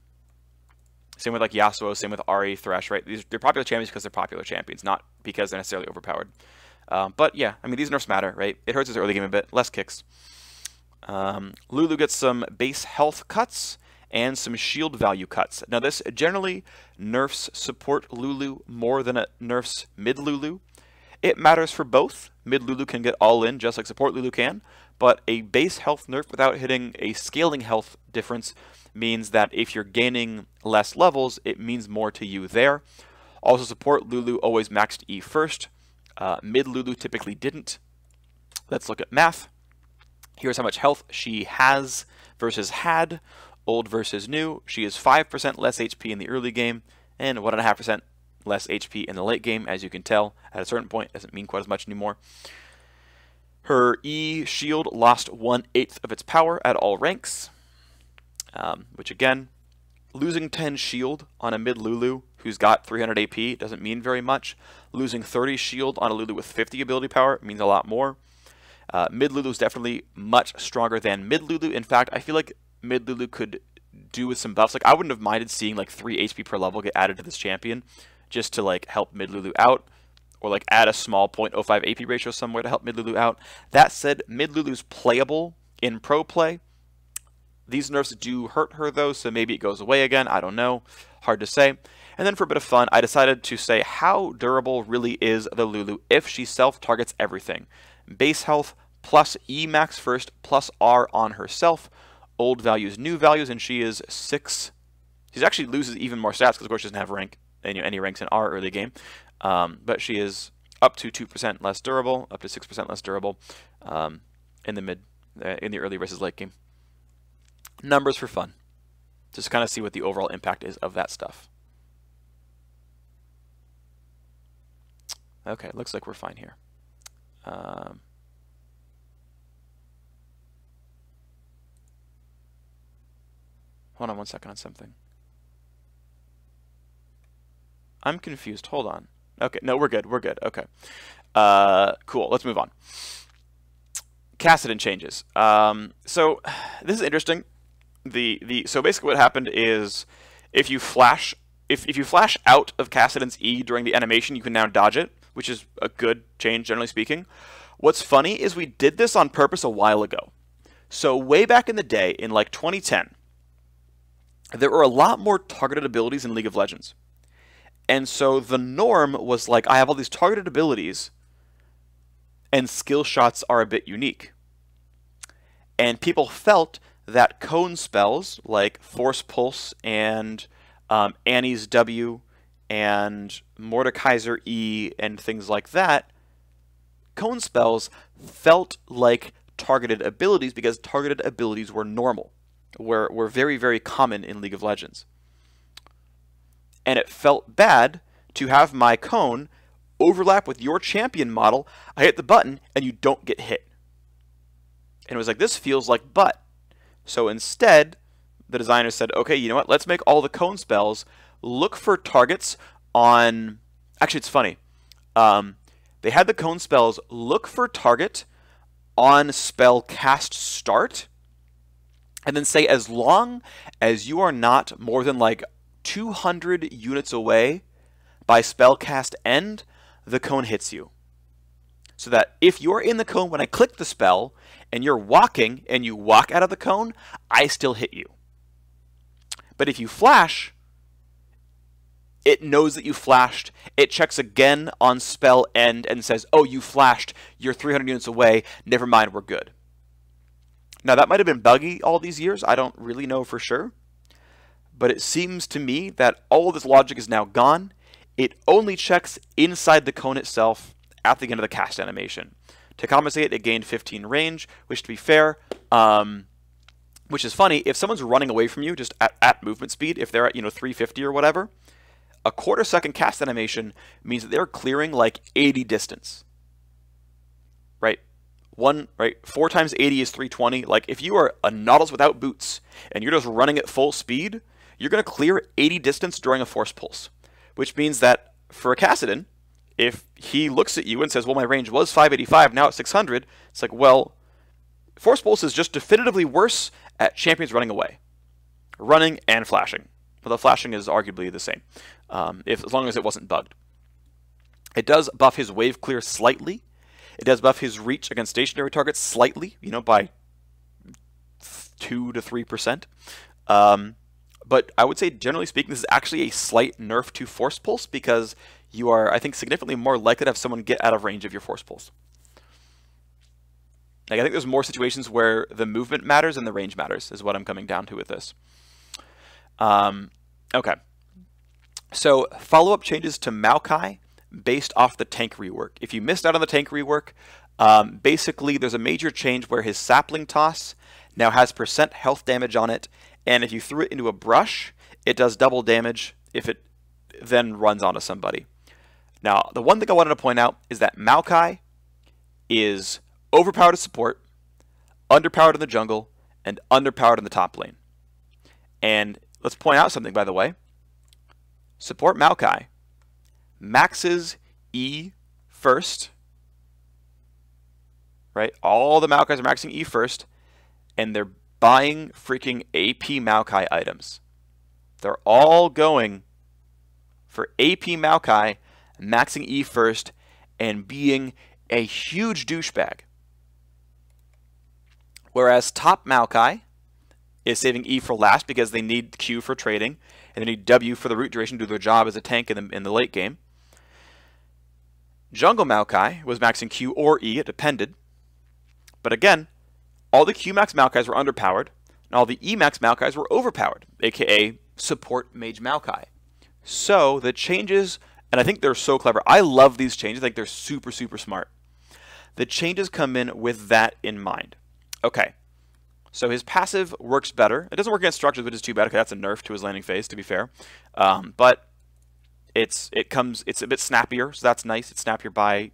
with like Yasuo, same with Ahri, Thresh, right? They're popular champions because they're popular champions, not because they're necessarily overpowered. But yeah, I mean, these nerfs matter, right? It hurts his early game a bit, less kicks. Lulu gets some base health cuts and some shield value cuts. Now this generally nerfs support Lulu more than it nerfs mid Lulu. It matters for both. Mid Lulu can get all in just like support Lulu can, but a base health nerf without hitting a scaling health difference means that if you're gaining less levels, it means more to you there. Also, support Lulu always maxed E first. Mid Lulu typically didn't. Let's look at math. Here's how much health she has versus had, old versus new. She is 5% less HP in the early game and 1.5% less HP in the late game. As you can tell, at a certain point, it doesn't mean quite as much anymore. Her E shield lost 1/8 of its power at all ranks, which again, losing 10 shield on a mid Lulu who's got 300 AP doesn't mean very much. Losing 30 shield on a Lulu with 50 ability power means a lot more. Mid Lulu is definitely much stronger than mid Lulu. In fact, I feel like mid Lulu could do with some buffs. Like, I wouldn't have minded seeing like 3 HP per level get added to this champion just to like help mid Lulu out, or like add a small 0.05 AP ratio somewhere to help mid Lulu out. That said, mid Lulu's playable in pro play. These nerfs do hurt her though, so maybe it goes away again. I don't know. Hard to say. And then for a bit of fun, I decided to say how durable really is the Lulu if she self-targets everything. Base health plus E max first plus R on herself. Old values, new values, and she is 6. She actually loses even more stats because of course she doesn't have rank, any ranks in R early game. But she is up to 2% less durable, up to 6% less durable in the early versus late game. Numbers for fun. Just kind of see what the overall impact is of that stuff. Okay, looks like we're fine here. Hold on one second on something. I'm confused. Hold on. Okay, no, we're good. We're good. Okay. Cool. Let's move on. Kassadin changes. So this is interesting. So basically what happened is if you flash out of Kassadin's E during the animation, you can now dodge it, which is a good change generally speaking. What's funny is we did this on purpose a while ago. So way back in the day, in like 2010, there were a lot more targeted abilities in League of Legends. And so the norm was like, I have all these targeted abilities, and skill shots are a bit unique. And people felt that cone spells, like Force Pulse and Annie's W and Mordekaiser E and things like that, cone spells felt like targeted abilities because targeted abilities were normal, were very, very common in League of Legends. And it felt bad to have my cone overlap with your champion model. I hit the button and you don't get hit. And it was like, this feels like butt. So instead, the designer said, okay, you know what? Let's make all the cone spells look for targets on... Actually, it's funny. They had the cone spells look for target on spell cast start, and then say as long as you are not more than like 200 units away by spell cast end, the cone hits you. So that if you're in the cone when I click the spell, and you're walking, and you walk out of the cone, I still hit you. But if you flash, it knows that you flashed. It checks again on spell end and says, oh, you flashed. You're 300 units away. Never mind, we're good. Now, that might have been buggy all these years. I don't really know for sure. But it seems to me that all of this logic is now gone. It only checks inside the cone itself at the end of the cast animation. To compensate, it gained 15 range, which, to be fair, which is funny, if someone's running away from you just at movement speed, if they're at 350 or whatever, a quarter-second cast animation means that they're clearing like 80 distance. Right? 4 times 80 is 320. Like, if you are a Nautilus without boots and you're just running at full speed, you're going to clear 80 distance during a Force Pulse. Which means that for a Kassadin, if he looks at you and says, well, my range was 585, now it's 600, it's like, well, Force Pulse is just definitively worse at champions running away. Running and flashing. Although flashing is arguably the same, as long as it wasn't bugged. It does buff his wave clear slightly. It does buff his reach against stationary targets slightly, by 2 to 3%. But I would say, generally speaking, this is actually a slight nerf to Force Pulse because you are, I think, significantly more likely to have someone get out of range of your Force Pulse. Like, I think there's more situations where the movement matters and the range matters, is what I'm coming down to with this. Okay. So, follow-up changes to Maokai based off the tank rework. If you missed out on the tank rework, basically there's a major change where his sapling toss now has % health damage on it, and if you threw it into a brush, it does double damage if it then runs onto somebody. Now, the one thing I wanted to point out is that Maokai is overpowered to support, underpowered in the jungle, and underpowered in the top lane. And let's point out something, by the way. Support Maokai maxes E first, right? All the Maokais are maxing E first, and they're buying freaking AP Maokai items. They're all going for AP Maokai, maxing E first, and being a huge douchebag. Whereas top Maokai is saving E for last because they need Q for trading, and they need W for the root duration to do their job as a tank in the late game. Jungle Maokai was maxing Q or E, it depended. But again, all the Q max Maokais were underpowered, and all the E max Maokais were overpowered, aka support Mage Maokai. So the changes, and I think they're so clever. I love these changes. I think they're super, super smart. The changes come in with that in mind. Okay, so his passive works better. It doesn't work against structures, which is too bad because that's a nerf to his landing phase, to be fair. But it's a bit snappier, so that's nice. It's snappier by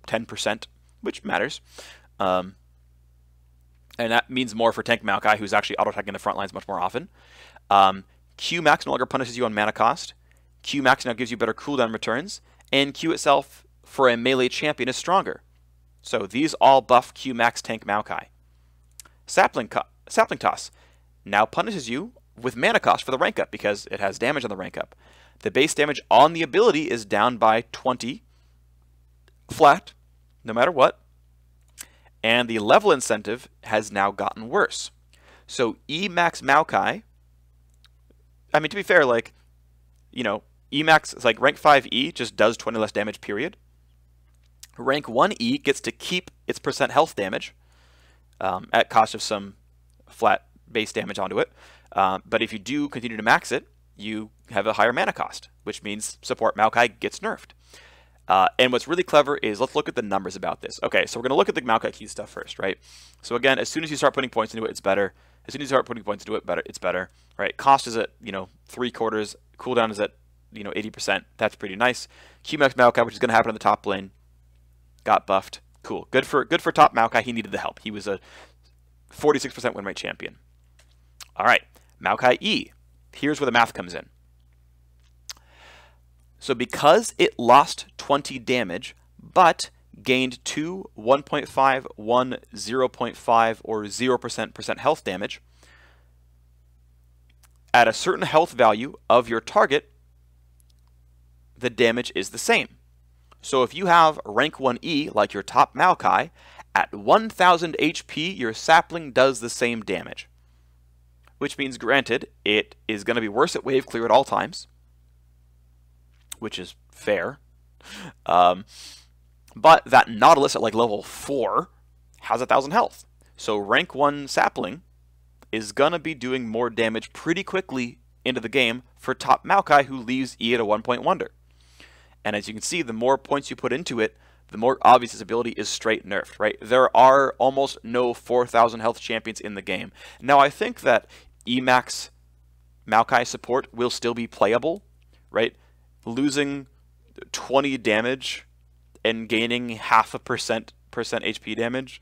10%, which matters. And that means more for tank Maokai, who's actually auto-attacking the front lines much more often. Q max no longer punishes you on mana cost. Q max now gives you better cooldown returns, and Q itself for a melee champion is stronger. So these all buff Q max tank Maokai. Sapling Toss now punishes you with mana cost for the rank up because it has damage on the rank up. The base damage on the ability is down by 20 flat, no matter what. And the level incentive has now gotten worse. So E max Maokai, I mean, to be fair, like, E max is like rank 5 E just does 20 less damage, period. Rank 1 E gets to keep its % health damage at cost of some flat base damage onto it. But if you do continue to max it, you have a higher mana cost, which means support Maokai gets nerfed. And what's really clever is, let's look at the numbers about this. Okay, so we're going to look at the Maokai Q stuff first, right? So again, as soon as you start putting points into it, it's better. As soon as you start putting points into it, it's better, right? Cost is at, 3/4. Cooldown is at, 80%. That's pretty nice. Q Max Maokai, which is going to happen in the top lane, got buffed. Cool. Good for top Maokai. He needed the help. He was a 46% win rate champion. All right, Maokai E. Here's where the math comes in. So because it lost 20 damage, but gained 2, 1.5, 1, 0.5, or 0% health damage, at a certain health value of your target, the damage is the same. So if you have rank 1E, like your top Maokai, at 1000 HP, your sapling does the same damage. Which means, granted, it is going to be worse at wave clear at all times, which is fair. But that Nautilus at like level 4 has 1000 health. So rank 1 sapling is going to be doing more damage pretty quickly into the game for top Maokai, who leaves E at a 1-point wonder. And as you can see, the more points you put into it, the more obvious its ability is straight nerfed, right? There are almost no 4000 health champions in the game. Now, I think that Emax Maokai support will still be playable, right? Losing 20 damage and gaining 0.5% HP damage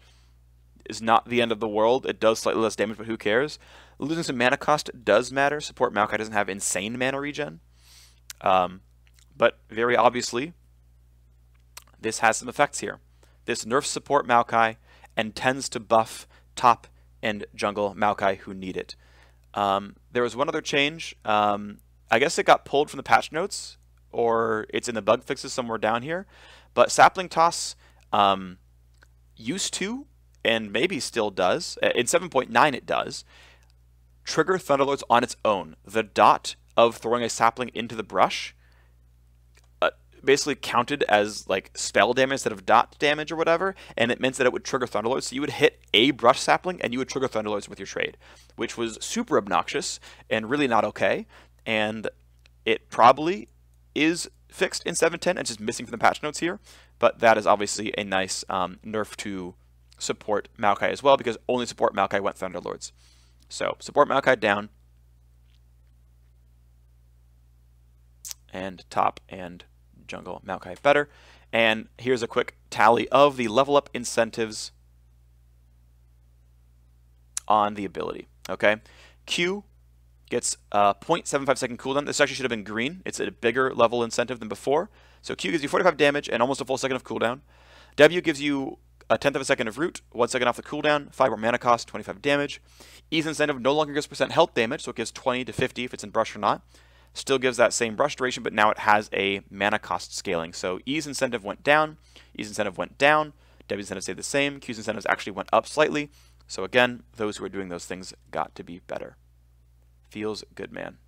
is not the end of the world. It does slightly less damage, but who cares? Losing some mana cost does matter. Support Maokai doesn't have insane mana regen. But very obviously, this has some effects here. This nerfs support Maokai and tends to buff top and jungle Maokai who need it. There was one other change. I guess it got pulled from the patch notes, or it's in the bug fixes somewhere down here. But Sapling Toss used to, and maybe still does, in 7.9 it does, trigger Thunderlords on its own. The dot of throwing a sapling into the brush basically counted as like spell damage instead of dot damage or whatever, and it meant that it would trigger Thunderlords. So you would hit a brush sapling and you would trigger Thunderlords with your trade, which was super obnoxious and really not okay. And it probably is fixed in 7.10 and just missing from the patch notes here, but that is obviously a nice nerf to support Maokai as well, because only support Maokai went Thunderlords. So support Maokai down, and top and jungle Maokai better. And here's a quick tally of the level up incentives on the ability. Okay, Q gets a 0.75 second cooldown. This actually should have been green. It's a bigger level incentive than before. So Q gives you 45 damage and almost a full second of cooldown. W gives you a 1/10 of a second of root, 1 second off the cooldown, 5 more mana cost, 25 damage. E's incentive no longer gives % health damage, so it gives 20 to 50 if it's in brush or not. Still gives that same brush duration, but now it has a mana cost scaling. So E's incentive went down, E's incentive went down, W's incentive stayed the same, Q's incentives actually went up slightly. So again, those who are doing those things got to be better. Feels good, man.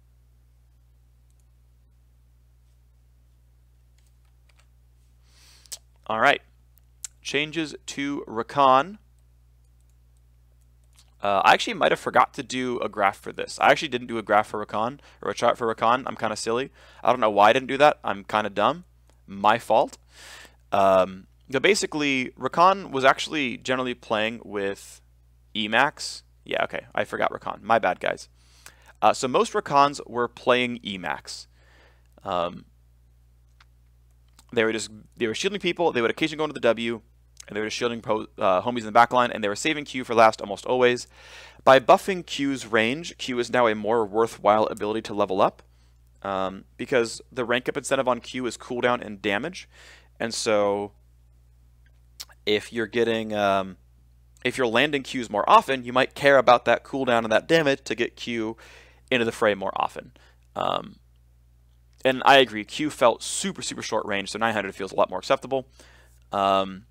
All right. Changes to Rakan. I actually might have forgot to do a graph for this. I actually didn't do a graph for Rakan, or a chart for Rakan. I'm kind of silly. I don't know why I didn't do that. I'm kind of dumb. My fault. But basically, Rakan was actually generally playing with Emax. Yeah, okay. I forgot Rakan. My bad, guys. So most Rakans were playing Emax. They were shielding people. They would occasionally go into the W, and they were just shielding homies in the back line, and they were saving Q for last almost always. By buffing Q's range, Q is now a more worthwhile ability to level up, because the rank up incentive on Q is cooldown and damage. And so if you're getting if you're landing Qs more often, you might care about that cooldown and that damage to get Q into the fray more often. And I agree, Q felt super, super short range, so 900 feels a lot more acceptable. I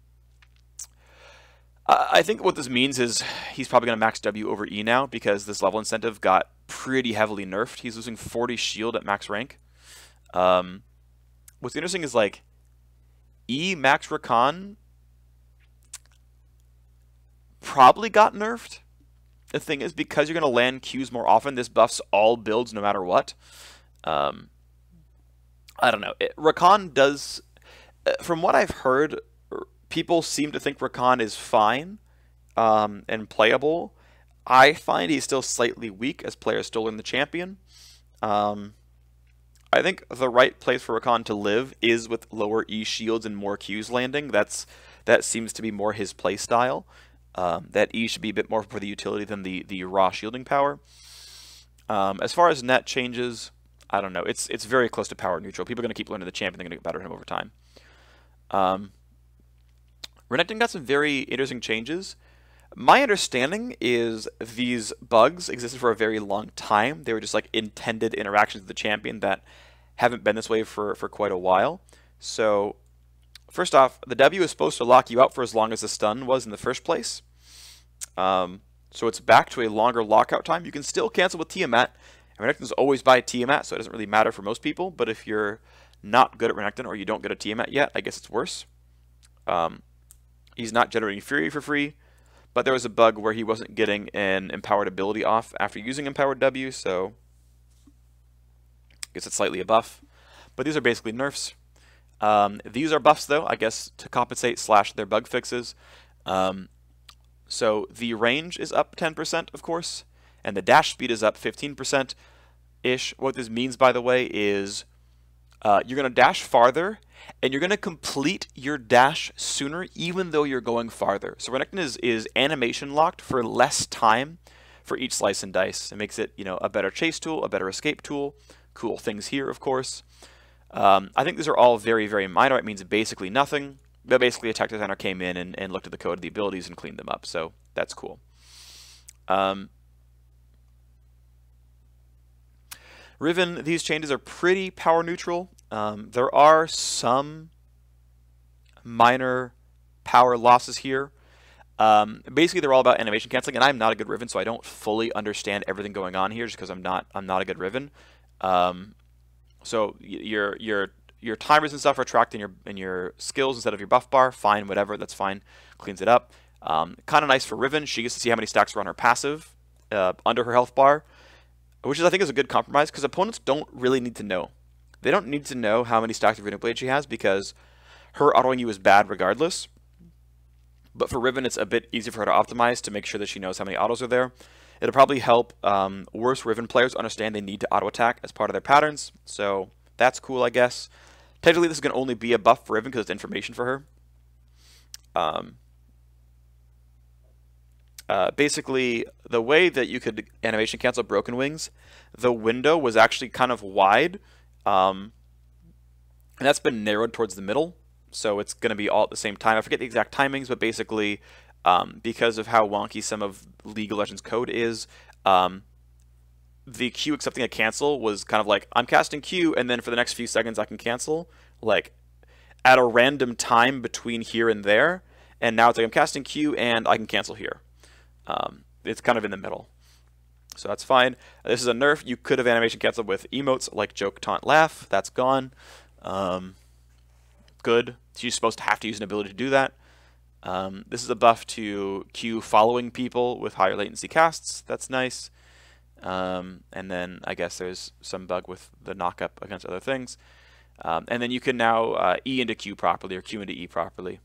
think what this means is he's probably going to max W over E now, because this level incentive got pretty heavily nerfed. He's losing 40 shield at max rank. What's interesting is, like, E max Rakan probably got nerfed. The thing is, because you're going to land Qs more often, this buffs all builds no matter what. Um, I don't know. Rakan does, from what I've heard, people seem to think Rakan is fine and playable. I find he's still slightly weak as players still learn the champion. I think the right place for Rakan to live is with lower E shields and more Qs landing. That seems to be more his play style. That E should be a bit more for the utility than the raw shielding power. As far as net changes, I don't know. It's very close to power neutral. People are going to keep learning the champion. They're going to get better at him over time. Renekton got some very interesting changes. My understanding is these bugs existed for a very long time. They were just like intended interactions with the champion that haven't been this way for quite a while. So first off, the W is supposed to lock you out for as long as the stun was in the first place. So it's back to a longer lockout time. You can still cancel with Tiamat. Renekton's always by Tiamat, so it doesn't really matter for most people. But if you're not good at Renekton or you don't get a Tiamat yet, I guess it's worse. He's not generating Fury for free. But there was a bug where he wasn't getting an empowered ability off after using empowered W, so I guess it's slightly a buff. But these are basically nerfs. These are buffs, though, I guess, to compensate / their bug fixes. So the range is up 10%, of course, and the dash speed is up 15%-ish. What this means, by the way, is you're going to dash farther, and you're going to complete your dash sooner, even though you're going farther. So Renekton is animation locked for less time for each slice and dice. It makes it, a better chase tool, a better escape tool. Cool things here, of course. I think these are all very, very minor. It means basically nothing. But basically, a tech designer came in and looked at the code of the abilities and cleaned them up. So that's cool. Riven, these changes are pretty power neutral. There are some minor power losses here. Basically, they're all about animation canceling, and I'm not a good Riven, so I don't fully understand everything going on here, just because I'm not a good Riven. So your timers and stuff are tracked in your skills instead of your buff bar. Fine, whatever, that's fine. Cleans it up. Kind of nice for Riven. She gets to see how many stacks are on her passive under her health bar, which I think is a good compromise, because opponents don't really need to know. They don't need to know how many stacks of Runic Blade she has, because her autoing you is bad regardless. But for Riven, it's a bit easier for her to optimize to make sure that she knows how many autos are there. It'll probably help worse Riven players understand they need to auto attack as part of their patterns. So that's cool, I guess. Technically, this is going to only be a buff for Riven because it's information for her. Basically, the way that you could animation cancel Broken Wings, the window was actually kind of wide. And that's been narrowed towards the middle, so it's going to be all at the same time. I forget the exact timings, but basically, because of how wonky some of League of Legends code is, the Q accepting a cancel was kind of like, I'm casting Q, and then for the next few seconds I can cancel, like, at a random time between here and there, and now it's like, I'm casting Q, and I can cancel here. It's kind of in the middle. So that's fine. This is a nerf. You could have animation canceled with emotes like joke, taunt, laugh. That's gone. Good. She's supposed to have to use an ability to do that. This is a buff to Q following people with higher latency casts. That's nice. And then I guess there's some bug with the knockup against other things. And then you can now E into Q properly or Q into E properly.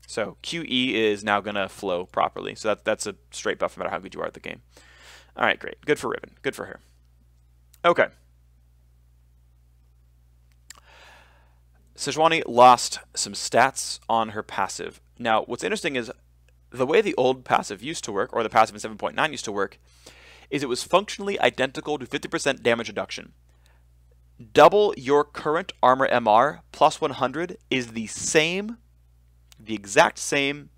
So QE is now going to flow properly. So that's a straight buff no matter how good you are at the game. All right, great. Good for Riven. Good for her. Okay. Sejuani lost some stats on her passive. Now, what's interesting is the way the old passive used to work, or the passive in 7.9 used to work, is it was functionally identical to 50% damage reduction. Double your current armor MR plus 100 is the exact same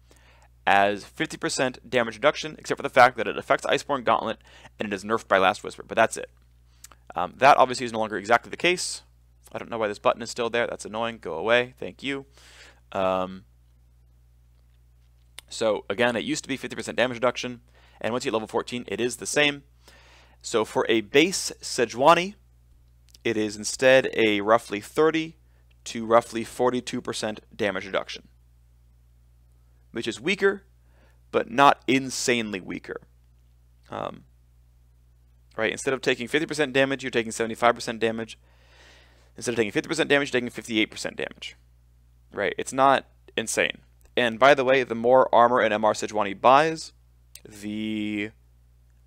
as 50% damage reduction, except for the fact that it affects Iceborne Gauntlet and it is nerfed by Last Whisper, but that's it. That obviously is no longer exactly the case. I don't know why this button is still there. That's annoying. Go away. Thank you. So again, it used to be 50% damage reduction, and once you hit level 14, it is the same. So for a base Sejuani, it is instead a roughly 30 to roughly 42% damage reduction, which is weaker, but not insanely weaker. right? Instead of taking 50% damage, you're taking 75% damage. Instead of taking 50% damage, you're taking 58% damage, right? It's not insane. And by the way, the more armor an MR Sejuani buys, the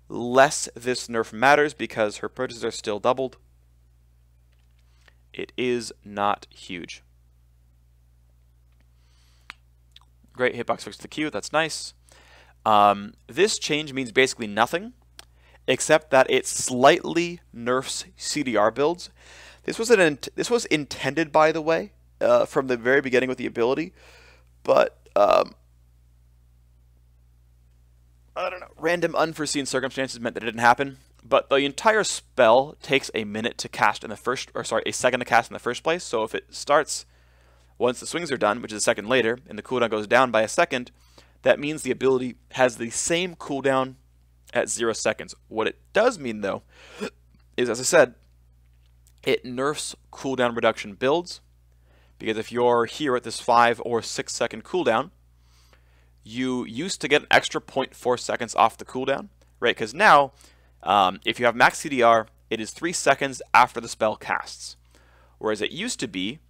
less this nerf matters because her purchases are still doubled. It is not huge. Great, hitbox fix to the Q, that's nice. This change means basically nothing, except that it slightly nerfs CDR builds. This was intended, by the way, from the very beginning with the ability, but I don't know, random unforeseen circumstances meant that it didn't happen. But the entire spell takes a minute to cast in the first, or sorry, a second to cast in the first place. So if it starts once the swings are done, which is a second later, and the cooldown goes down by a second, that means the ability has the same cooldown at 0 seconds. What it does mean, though, is, as I said, it nerfs cooldown reduction builds, because if you're here at this 5 or 6 second cooldown, you used to get an extra 0.4 seconds off the cooldown, right? Because now, if you have max CDR, it is 3 seconds after the spell casts, whereas it used to be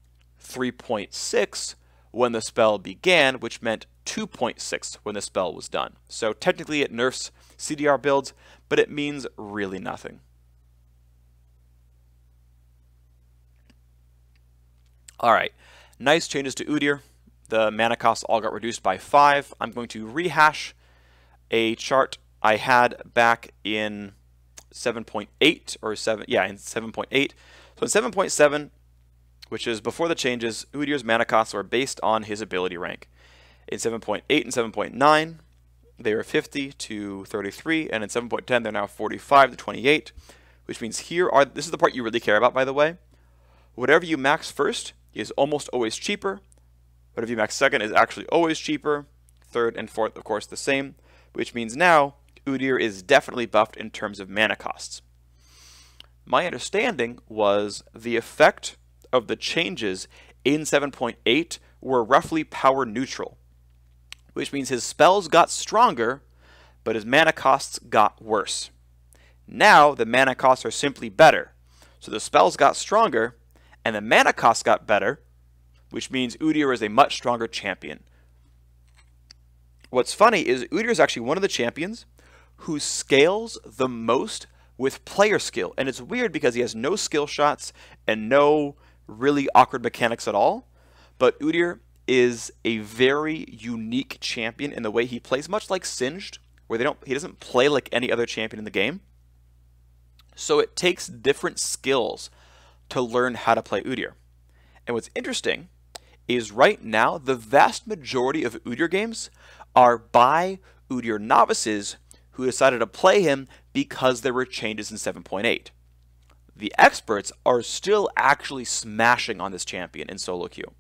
3.6 when the spell began, which meant 2.6 when the spell was done. So technically it nerfs CDR builds, but it means really nothing. Alright, nice changes to Udyr. The mana costs all got reduced by 5. I'm going to rehash a chart I had back in 7.8 or 7, yeah, in 7.8. So in 7.7, which is before the changes, Udyr's mana costs are based on his ability rank. In 7.8 and 7.9, they were 50 to 33, and in 7.10, they're now 45 to 28, which means this is the part you really care about, by the way. Whatever you max first is almost always cheaper. Whatever you max second is actually always cheaper. Third and fourth, of course, the same, which means now Udyr is definitely buffed in terms of mana costs. My understanding was the effect of the changes in 7.8 were roughly power neutral, which means his spells got stronger, but his mana costs got worse. Now the mana costs are simply better. So the spells got stronger, and the mana costs got better, which means Udyr is a much stronger champion. What's funny is Udyr is actually one of the champions who scales the most with player skill. And it's weird because he has no skill shots and no really awkward mechanics at all. But Udyr is a very unique champion in the way he plays, much like Singed, where he doesn't play like any other champion in the game. So it takes different skills to learn how to play Udyr. And what's interesting is right now, the vast majority of Udyr games are by Udyr novices who decided to play him because there were changes in 7.8. The experts are still actually smashing on this champion in solo queue.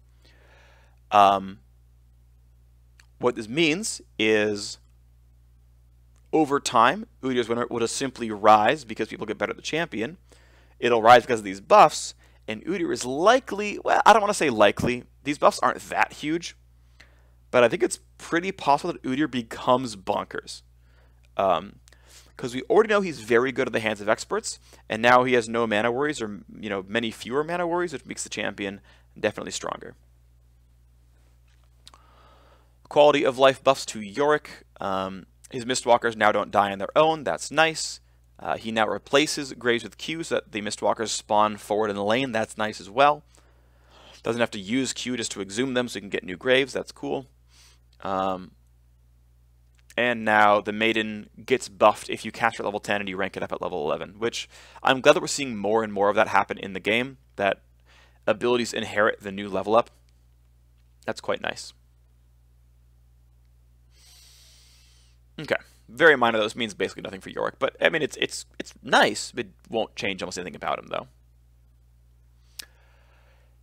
What this means is, over time, Udyr's winner will just simply rise because people get better at the champion. It'll rise because of these buffs, and Udyr is likely, well, I don't want to say likely, these buffs aren't that huge, but I think it's pretty possible that Udyr becomes bonkers. Because we already know he's very good at the hands of experts, and now he has no mana worries, or many fewer mana worries, which makes the champion definitely stronger. Quality of life buffs to Yorick. His Mistwalkers now don't die on their own. That's nice. He now replaces Graves with Q so that the Mistwalkers spawn forward in the lane. That's nice as well. Doesn't have to use Q just to exhume them so he can get new Graves. That's cool. And now the Maiden gets buffed if you cast her at level 10 and you rank it up at level 11, which I'm glad that we're seeing more and more of that happen in the game, that abilities inherit the new level up. That's quite nice. Okay, very minor. Those means basically nothing for Yorick, but I mean it's nice. It won't change almost anything about him though.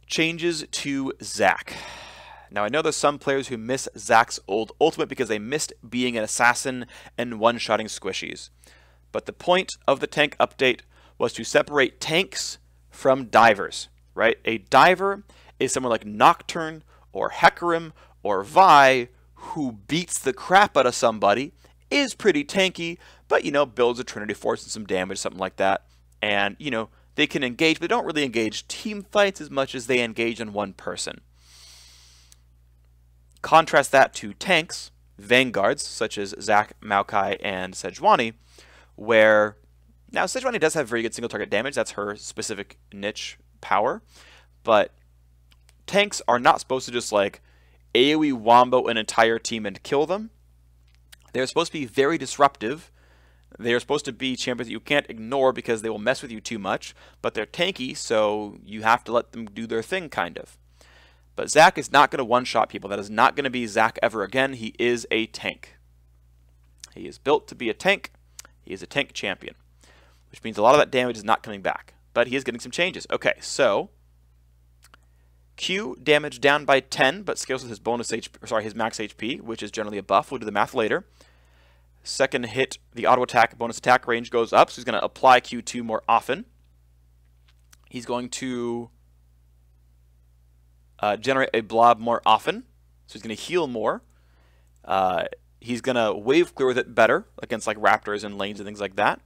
Changes to Zac. Now I know there's some players who miss Zac's old ultimate because they missed being an assassin and one-shotting squishies. But the point of the tank update was to separate tanks from divers, right? A diver is someone like Nocturne or Hecarim or Vi who beats the crap out of somebody is pretty tanky, but, you know, builds a Trinity Force and some damage, something like that. And, you know, they can engage, but they don't really engage team fights as much as they engage on one person. Contrast that to tanks, vanguards, such as Zac, Maokai, and Sejuani, where, now Sejuani does have very good single target damage, that's her specific niche power, but tanks are not supposed to just like AoE wombo an entire team and kill them. They're supposed to be very disruptive. They're supposed to be champions that you can't ignore because they will mess with you too much, but they're tanky, so you have to let them do their thing, kind of. But Zac is not going to one-shot people. That is not going to be Zac ever again. He is a tank. He is built to be a tank. He is a tank champion, which means a lot of that damage is not coming back. But he is getting some changes. Okay, so Q damage down by 10, but scales with his bonus HP, sorry, his max HP, which is generally a buff. We'll do the math later. Second hit, the auto attack bonus attack range goes up, so he's going to apply Q2 more often. He's going to generate a blob more often, so he's going to heal more. He's going to wave clear with it better against like raptors and lanes and things like that.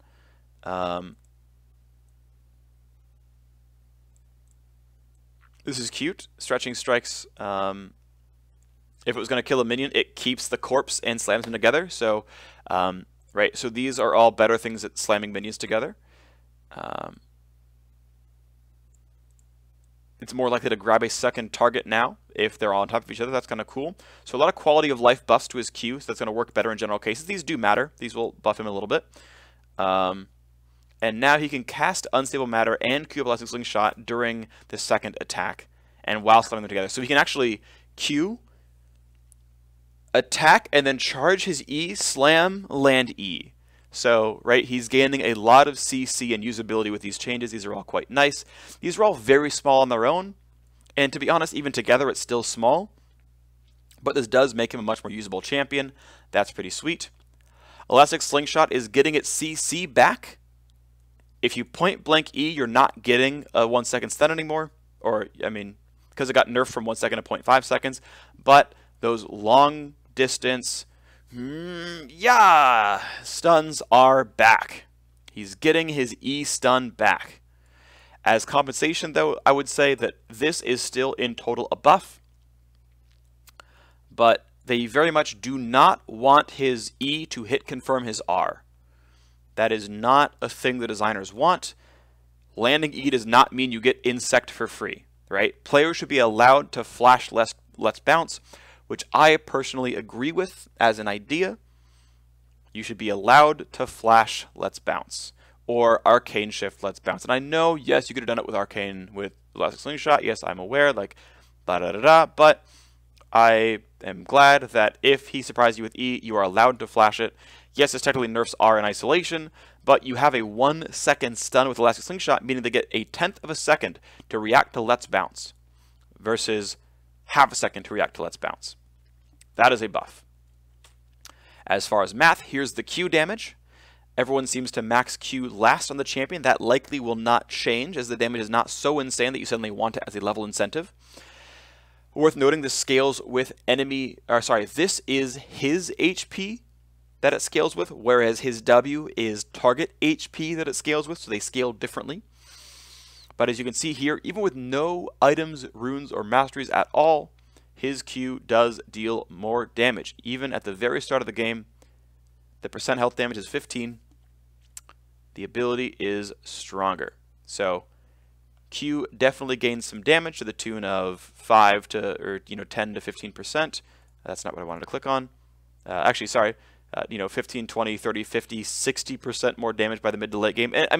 This is cute. Stretching strikes. If it was going to kill a minion, it keeps the corpse and slams them together. So, right. So these are all better things at slamming minions together. It's more likely to grab a second target now if they're all on top of each other. That's kind of cool. So a lot of quality of life buffs to his Q, so that's going to work better in general cases. These do matter. These will buff him a little bit. And now he can cast Unstable Matter and Q Elastic Slingshot during the second attack and while slamming them together. So he can actually Q, attack, and then charge his E, slam, land E. So, right, he's gaining a lot of CC and usability with these changes. These are all quite nice. These are all very small on their own. And to be honest, even together, it's still small. But this does make him a much more usable champion. That's pretty sweet. Elastic Slingshot is getting its CC back. If you point blank E, you're not getting a 1 second stun anymore. Or, I mean, because it got nerfed from 1 second to 0.5 seconds. But those long distance, stuns are back. He's getting his E stun back. As compensation, though, I would say that this is still in total a buff. But they very much do not want his E to hit confirm his R. That is not a thing the designers want. Landing E does not mean you get Insect for free, right? Players should be allowed to flash Let's Bounce, which I personally agree with as an idea. You should be allowed to flash Let's Bounce or Arcane Shift Let's Bounce. And I know, yes, you could have done it with Arcane with Elastic Slingshot. Yes, I'm aware, like, but I am glad that if he surprises you with E, you are allowed to flash it. Yes, this technically nerfs R in isolation, but you have a 1 second stun with Elastic Slingshot, meaning they get a 1/10 of a second to react to Let's Bounce versus half a second to react to Let's Bounce. That is a buff. As far as math, here's the Q damage. Everyone seems to max Q last on the champion. That likely will not change, as the damage is not so insane that you suddenly want it as a level incentive. Worth noting, this scales with this is his HP that it scales with, whereas his W is target HP that it scales with, so they scale differently. But as you can see here, even with no items, runes, or masteries at all, his Q does deal more damage. Even at the very start of the game, the percent health damage is 15. The ability is stronger. So Q definitely gains some damage to the tune of 10 to 15%. That's not what I wanted to click on. Actually, sorry. 15, 20, 30, 50, 60% more damage by the mid to late game. And, I mean,